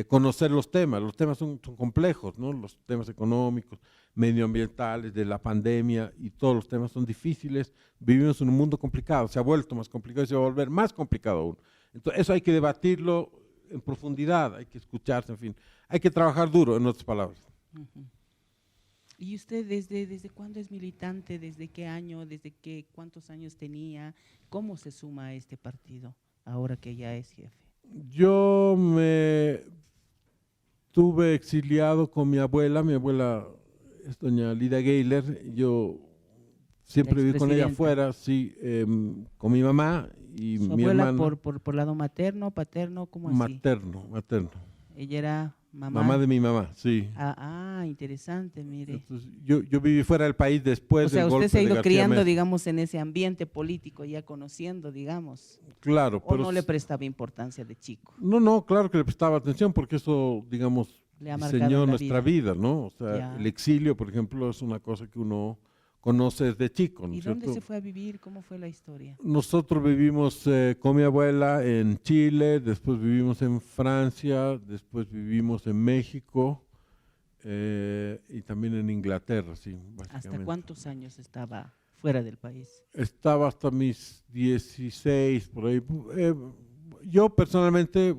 conocer los temas son complejos, ¿no? Los temas económicos, medioambientales, de la pandemia y todos los temas son difíciles, vivimos en un mundo complicado, se ha vuelto más complicado y se va a volver más complicado aún. Entonces eso hay que debatirlo en profundidad, hay que escucharse, en fin, hay que trabajar duro, en otras palabras. ¿Y usted desde cuándo es militante? ¿Desde qué año? ¿Cuántos años tenía? ¿Cómo se suma a este partido ahora que ya es jefe? Yo me tuve exiliado con mi abuela es doña Lida Geiler, yo siempre viví con ella afuera, sí, con mi mamá y ¿Su mi abuela hermana. por lado materno, paterno, cómo así? Materno. Ella era mamá. Mamá de mi mamá, sí. Interesante, mire. Entonces, yo viví fuera del país después del golpe de García Meza. O sea, usted se ha ido criando, digamos, en ese ambiente político, ya conociendo, digamos. Claro. ¿O no le prestaba importancia de chico? No, claro que le prestaba atención porque eso, digamos, diseñó nuestra vida, ¿no? O sea, el exilio, por ejemplo, es una cosa que uno conoce desde chico, ¿no? ¿Y dónde se fue a vivir? ¿Cómo fue la historia? Nosotros vivimos con mi abuela en Chile, después vivimos en Francia, después vivimos en México, y también en Inglaterra, sí, básicamente. ¿Hasta cuántos años estaba fuera del país? Estaba hasta mis 16, por ahí. Yo personalmente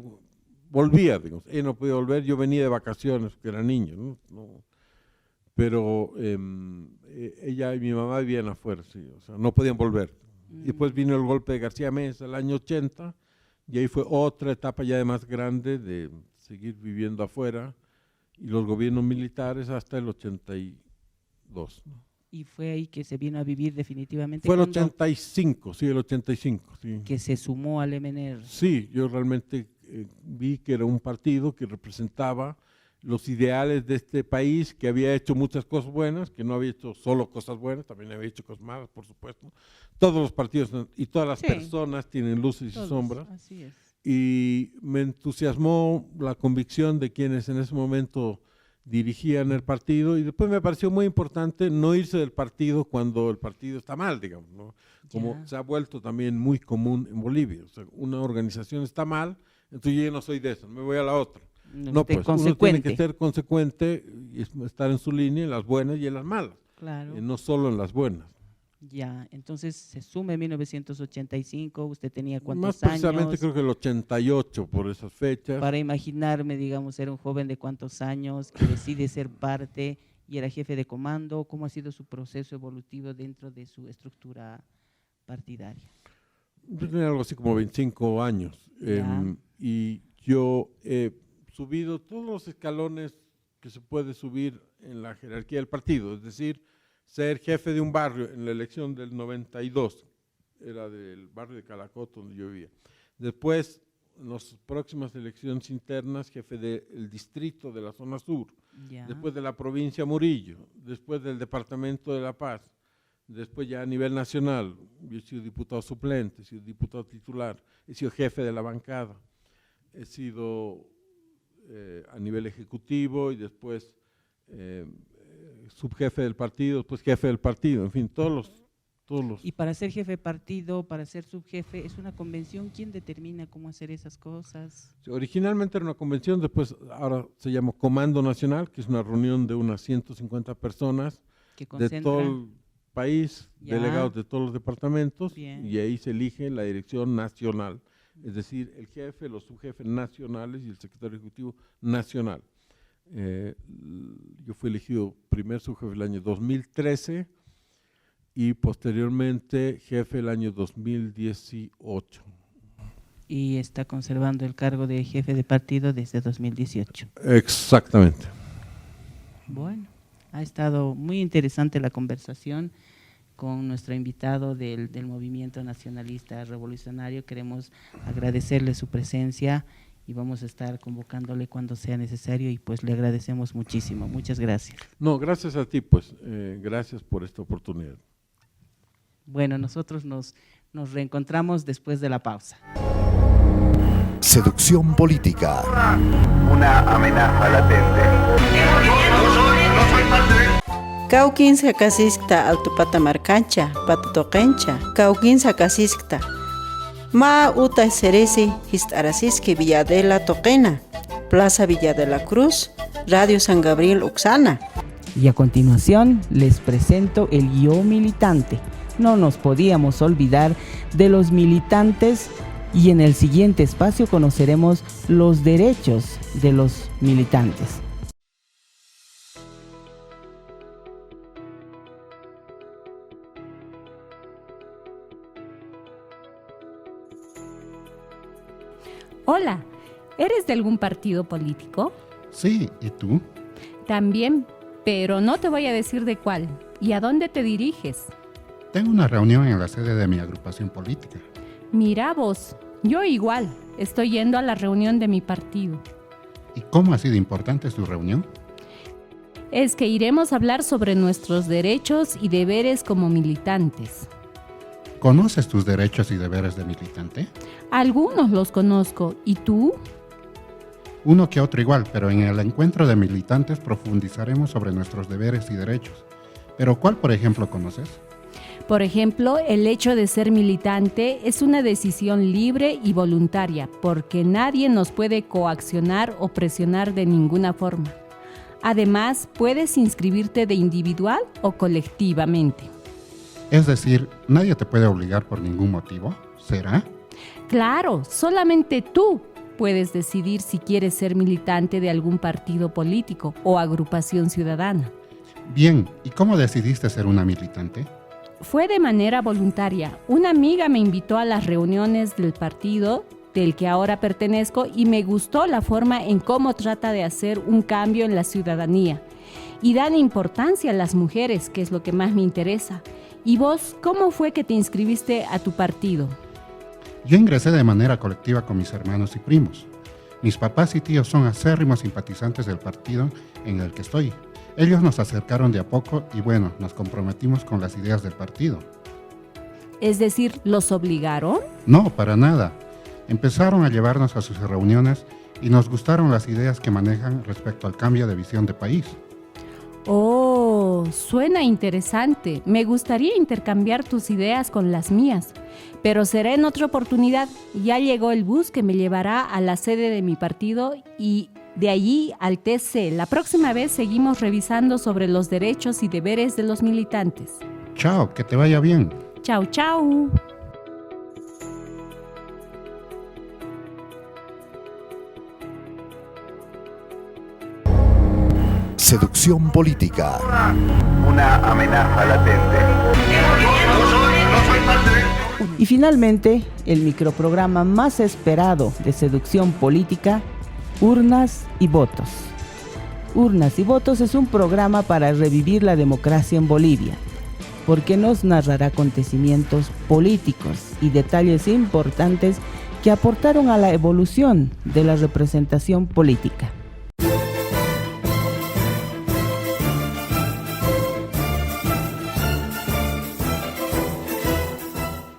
volvía, digamos, no podía volver, yo venía de vacaciones, porque era niño, ¿no? Pero ella y mi mamá vivían afuera, sí, o sea, no podían volver. Y después vino el golpe de García Meza, el año 80, y ahí fue otra etapa ya de más grande de seguir viviendo afuera, y los gobiernos militares hasta el 82, ¿no? Y fue ahí que se vino a vivir definitivamente. Fue el 85, sí, el 85. Sí. Que se sumó al MNR. Sí, yo realmente vi que era un partido que representaba los ideales de este país, que había hecho muchas cosas buenas, que no había hecho solo cosas buenas, también había hecho cosas malas, por supuesto. Todos los partidos y todas las personas tienen luces y sombras. Así es. Y me entusiasmó la convicción de quienes en ese momento dirigían el partido, y después me pareció muy importante no irse del partido cuando el partido está mal, digamos, ¿no? Como se ha vuelto también muy común en Bolivia. O sea, una organización está mal, entonces yo no soy de eso, me voy a la otra. No, pues uno tiene que ser consecuente y estar en su línea en las buenas y en las malas, claro. No solo en las buenas. Ya, entonces se suma en 1985, ¿usted tenía cuántos Más años? precisamente creo que el 88 por esas fechas. Para imaginarme, digamos, era un joven de cuántos años que decide ser parte y era jefe de comando. ¿Cómo ha sido su proceso evolutivo dentro de su estructura partidaria? Yo tenía algo así como 25 años y yo he subido todos los escalones que se puede subir en la jerarquía del partido, es decir, ser jefe de un barrio en la elección del 92, era del barrio de Calacoto donde yo vivía. Después, en las próximas elecciones internas, jefe del distrito de la zona sur, después de la provincia Murillo, después del departamento de La Paz, después ya a nivel nacional, yo he sido diputado suplente, he sido diputado titular, he sido jefe de la bancada, he sido a nivel ejecutivo y después subjefe del partido, después jefe del partido, en fin, todos los... Y para ser jefe de partido, para ser subjefe, ¿es una convención? ¿Quién determina cómo hacer esas cosas? Originalmente era una convención, después ahora se llama Comando Nacional, que es una reunión de unas 150 personas de todo el país, delegados de todos los departamentos, y ahí se elige la dirección nacional, es decir, el jefe, los subjefes nacionales y el secretario ejecutivo nacional. Yo fui elegido primer subjefe el año 2013 y posteriormente jefe el año 2018. Y está conservando el cargo de jefe de partido desde 2018. Exactamente. Bueno, ha estado muy interesante la conversación con nuestro invitado del Movimiento Nacionalista Revolucionario. Queremos agradecerle su presencia y vamos a estar convocándole cuando sea necesario y pues le agradecemos muchísimo. Muchas gracias. No, gracias a ti, pues, gracias por esta oportunidad. Bueno, nosotros nos reencontramos después de la pausa. Seducción política. Una amenaza latente. Cauquin sacasiscta altupata marcancha, patutoquencha, Cauquin sacasiscta. Ma uta seresi histarasiski Villadela Toquena, Plaza Villa de la Cruz, Radio San Gabriel Uxana. Y a continuación les presento el Yo Militante. No nos podíamos olvidar de los militantes y en el siguiente espacio conoceremos los derechos de los militantes. Hola, ¿eres de algún partido político? Sí, ¿y tú? También, pero no te voy a decir de cuál. ¿Y a dónde te diriges? Tengo una reunión en la sede de mi agrupación política. Mira vos, yo igual, estoy yendo a la reunión de mi partido. ¿Y cómo ha sido importante su reunión? Es que iremos a hablar sobre nuestros derechos y deberes como militantes. ¿Conoces tus derechos y deberes de militante? Algunos los conozco, ¿y tú? Uno que otro igual, pero en el encuentro de militantes profundizaremos sobre nuestros deberes y derechos. ¿Pero cuál, por ejemplo, conoces? Por ejemplo, el hecho de ser militante es una decisión libre y voluntaria, porque nadie nos puede coaccionar o presionar de ninguna forma. Además, puedes inscribirte de individual o colectivamente. Es decir, nadie te puede obligar por ningún motivo, ¿será? Claro, solamente tú puedes decidir si quieres ser militante de algún partido político o agrupación ciudadana. Bien, ¿y cómo decidiste ser una militante? Fue de manera voluntaria. Una amiga me invitó a las reuniones del partido del que ahora pertenezco y me gustó la forma en cómo trata de hacer un cambio en la ciudadanía. Y dan importancia a las mujeres, que es lo que más me interesa. ¿Y vos, cómo fue que te inscribiste a tu partido? Yo ingresé de manera colectiva con mis hermanos y primos. Mis papás y tíos son acérrimos simpatizantes del partido en el que estoy. Ellos nos acercaron de a poco y bueno, nos comprometimos con las ideas del partido. Es decir, ¿los obligaron? No, para nada. Empezaron a llevarnos a sus reuniones y nos gustaron las ideas que manejan respecto al cambio de visión de país. Oh, suena interesante. Me gustaría intercambiar tus ideas con las mías, pero será en otra oportunidad. Ya llegó el bus que me llevará a la sede de mi partido y de allí al TC. La próxima vez seguimos revisando sobre los derechos y deberes de los militantes. Chao, que te vaya bien. Chao, chao. Seducción política. Una amenaza latente. Y finalmente, el microprograma más esperado de seducción política, Urnas y Votos. Urnas y Votos es un programa para revivir la democracia en Bolivia, porque nos narrará acontecimientos políticos y detalles importantes que aportaron a la evolución de la representación política.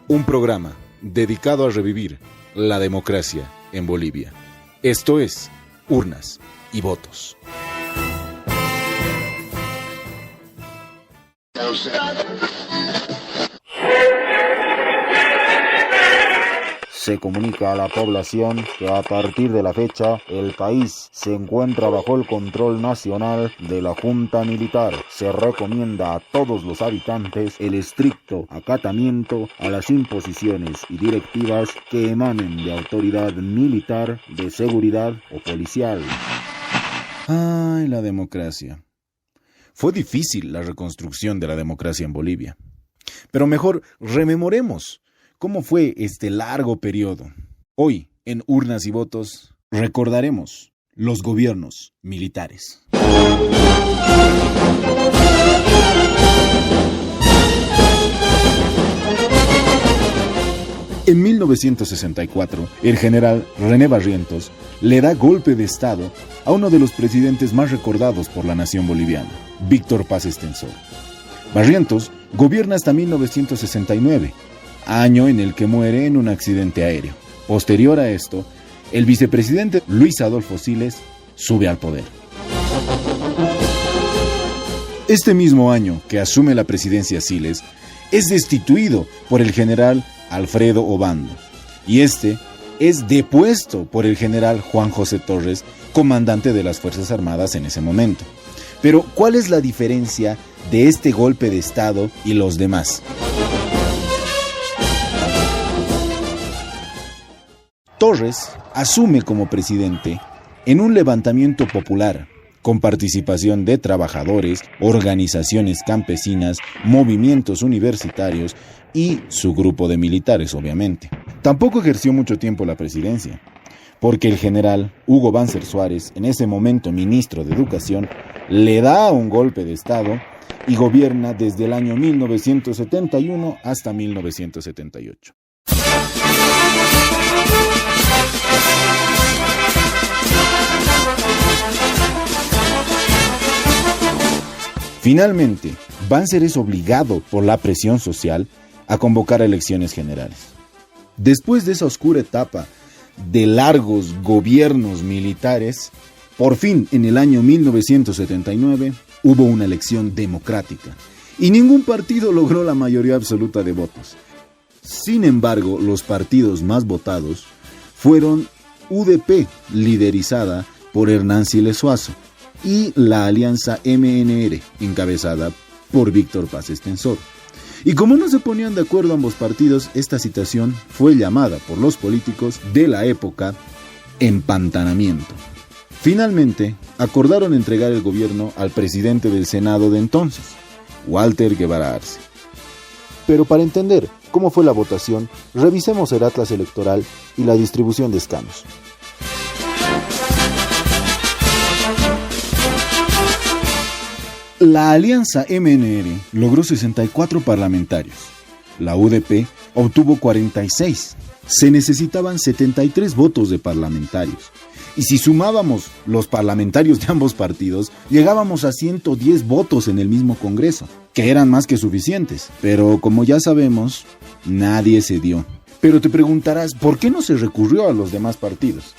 Un programa dedicado a revivir la democracia en Bolivia. Esto es Urnas y Votos. Se comunica a la población que a partir de la fecha el país se encuentra bajo el control nacional de la Junta Militar. Se recomienda a todos los habitantes el estricto acatamiento a las imposiciones y directivas que emanen de autoridad militar, de seguridad o policial. Ay, la democracia. Fue difícil la reconstrucción de la democracia en Bolivia. Pero mejor rememoremos cómo fue este largo periodo. Hoy, en Urnas y Votos, recordaremos los gobiernos militares. En 1964, el general René Barrientos le da golpe de Estado a uno de los presidentes más recordados por la nación boliviana, Víctor Paz Estenssoro. Barrientos gobierna hasta 1969, año en el que muere en un accidente aéreo. Posterior a esto, el vicepresidente Luis Adolfo Siles sube al poder. Este mismo año que asume la presidencia Siles, es destituido por el general Alfredo Obando, y este es depuesto por el general Juan José Torres, comandante de las Fuerzas Armadas en ese momento. Pero, ¿cuál es la diferencia de este golpe de Estado y los demás? Torres asume como presidente en un levantamiento popular, con participación de trabajadores, organizaciones campesinas, movimientos universitarios y su grupo de militares, obviamente. Tampoco ejerció mucho tiempo la presidencia, porque el general Hugo Banzer Suárez, en ese momento ministro de Educación, le da un golpe de Estado y gobierna desde el año 1971 hasta 1978. Finalmente, Banzer es obligado por la presión social a convocar elecciones generales. Después de esa oscura etapa de largos gobiernos militares, por fin en el año 1979 hubo una elección democrática y ningún partido logró la mayoría absoluta de votos. Sin embargo, los partidos más votados fueron UDP, liderizada por Hernán Siles Suazo, y la alianza MNR, encabezada por Víctor Paz Estenssoro. Y como no se ponían de acuerdo ambos partidos, esta situación fue llamada por los políticos de la época empantanamiento. Finalmente, acordaron entregar el gobierno al presidente del Senado de entonces, Walter Guevara Arce. Pero para entender cómo fue la votación, revisemos el atlas electoral y la distribución de escaños. La alianza MNR logró 64 parlamentarios. La UDP obtuvo 46. Se necesitaban 73 votos de parlamentarios. Y si sumábamos los parlamentarios de ambos partidos, llegábamos a 110 votos en el mismo Congreso, que eran más que suficientes. Pero como ya sabemos, nadie cedió. Pero te preguntarás, ¿por qué no se recurrió a los demás partidos?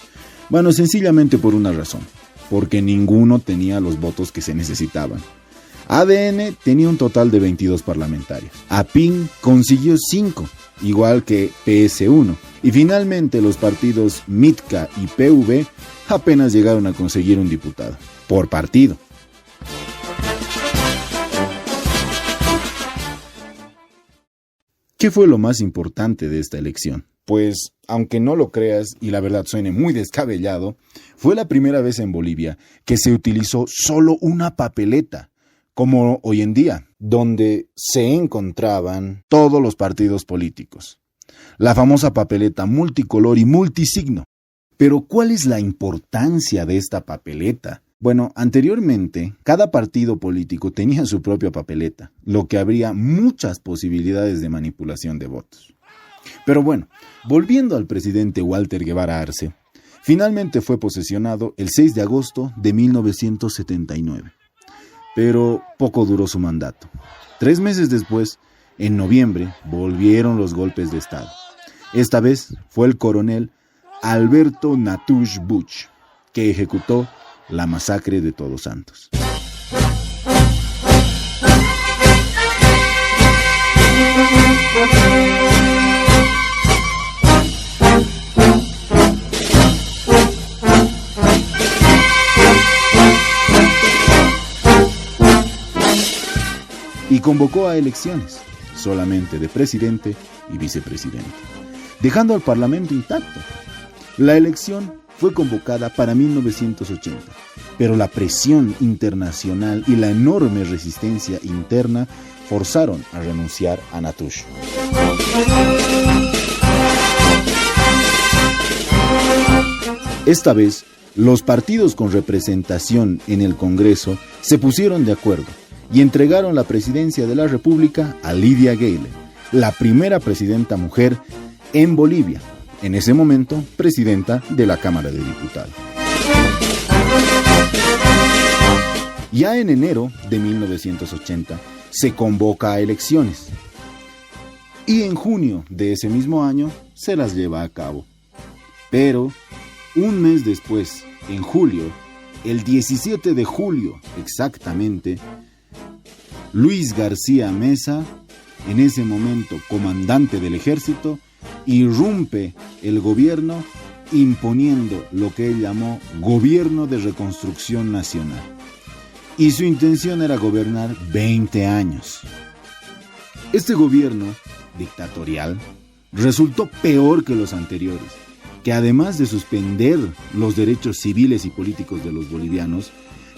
Bueno, sencillamente por una razón. Porque ninguno tenía los votos que se necesitaban. ADN tenía un total de 22 parlamentarios. APIN consiguió 5, igual que PS1. Y finalmente los partidos MITCA y PV apenas llegaron a conseguir un diputado, por partido. ¿Qué fue lo más importante de esta elección? Pues, aunque no lo creas y la verdad suene muy descabellado, fue la primera vez en Bolivia que se utilizó solo una papeleta, como hoy en día, donde se encontraban todos los partidos políticos. La famosa papeleta multicolor y multisigno. Pero, ¿cuál es la importancia de esta papeleta? Bueno, anteriormente, cada partido político tenía su propia papeleta, lo que abría muchas posibilidades de manipulación de votos. Pero bueno, volviendo al presidente Walter Guevara Arce, finalmente fue posesionado el 6 de agosto de 1979. Pero poco duró su mandato. 3 meses después, en noviembre, volvieron los golpes de Estado. Esta vez fue el coronel Alberto Natush Buch, que ejecutó la masacre de Todos Santos. Y convocó a elecciones, solamente de presidente y vicepresidente, dejando al Parlamento intacto. La elección fue convocada para 1980, pero la presión internacional y la enorme resistencia interna forzaron a renunciar a Natush. Esta vez, los partidos con representación en el Congreso se pusieron de acuerdo y entregaron la presidencia de la República a Lydia Gayler, la primera presidenta mujer en Bolivia, en ese momento presidenta de la Cámara de Diputados. Ya en enero de 1980 se convoca a elecciones y en junio de ese mismo año se las lleva a cabo. Pero un mes después, en julio, el 17 de julio exactamente, Luis García Meza, en ese momento comandante del ejército, irrumpe el gobierno imponiendo lo que él llamó Gobierno de Reconstrucción Nacional. Y su intención era gobernar 20 años. Este gobierno dictatorial resultó peor que los anteriores, que además de suspender los derechos civiles y políticos de los bolivianos,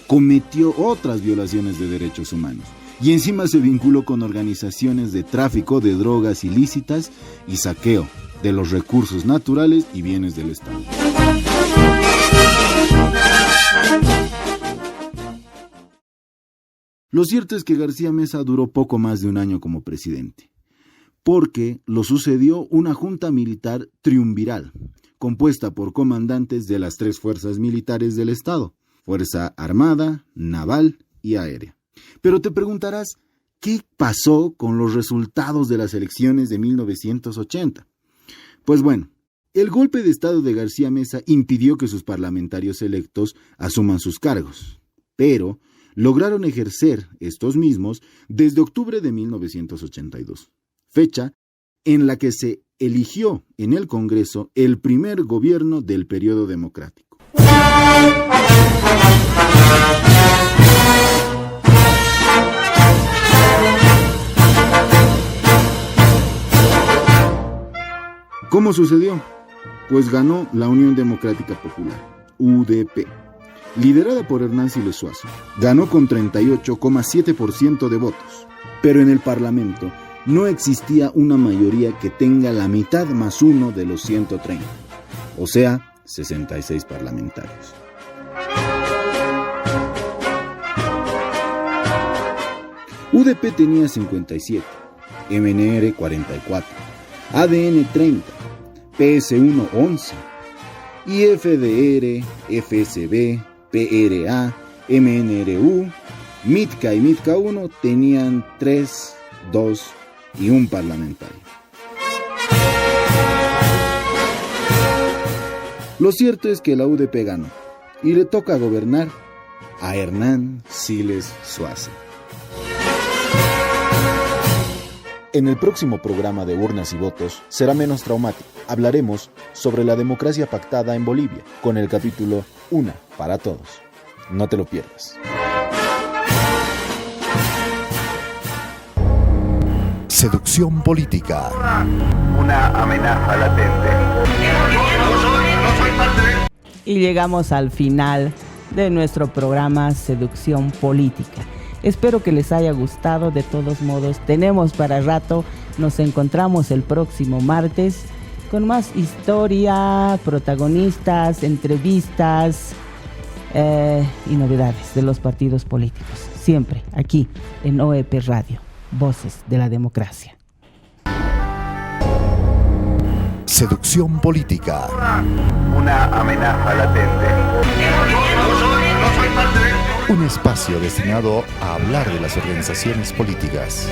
cometió otras violaciones de derechos humanos. Y encima se vinculó con organizaciones de tráfico de drogas ilícitas y saqueo de los recursos naturales y bienes del Estado. Lo cierto es que García Meza duró poco más de un año como presidente, porque lo sucedió una junta militar triunviral, compuesta por comandantes de las 3 fuerzas militares del Estado: Fuerza Armada, Naval y Aérea. Pero te preguntarás, ¿qué pasó con los resultados de las elecciones de 1980? Pues bueno, el golpe de Estado de García Meza impidió que sus parlamentarios electos asuman sus cargos, pero lograron ejercer estos mismos desde octubre de 1982, fecha en la que se eligió en el Congreso el primer gobierno del periodo democrático. ¿Cómo sucedió? Pues ganó la Unión Democrática Popular, UDP, liderada por Hernán Siles Suazo. Ganó con 38,7% de votos, pero en el Parlamento no existía una mayoría que tenga la mitad más uno de los 130, o sea, 66 parlamentarios. UDP tenía 57, MNR 44, ADN 30, PS1 11, y FDR, FSB, PRA, MNRU, MITCA y MITCA 1 tenían 3, 2 y 1 parlamentario. Lo cierto es que la UDP ganó y le toca gobernar a Hernán Siles Suazo. En el próximo programa de Urnas y Votos será menos traumático. Hablaremos sobre la democracia pactada en Bolivia, con el capítulo Una para Todos. No te lo pierdas. Seducción política. Una amenaza latente. Y llegamos al final de nuestro programa Seducción Política. Espero que les haya gustado. De todos modos, tenemos para rato. Nos encontramos el próximo martes con más historia, protagonistas, entrevistas y novedades de los partidos políticos. Siempre aquí en OEP Radio, Voces de la Democracia. Seducción política. Una amenaza latente. No soy parte de esto. Un espacio destinado a hablar de las organizaciones políticas.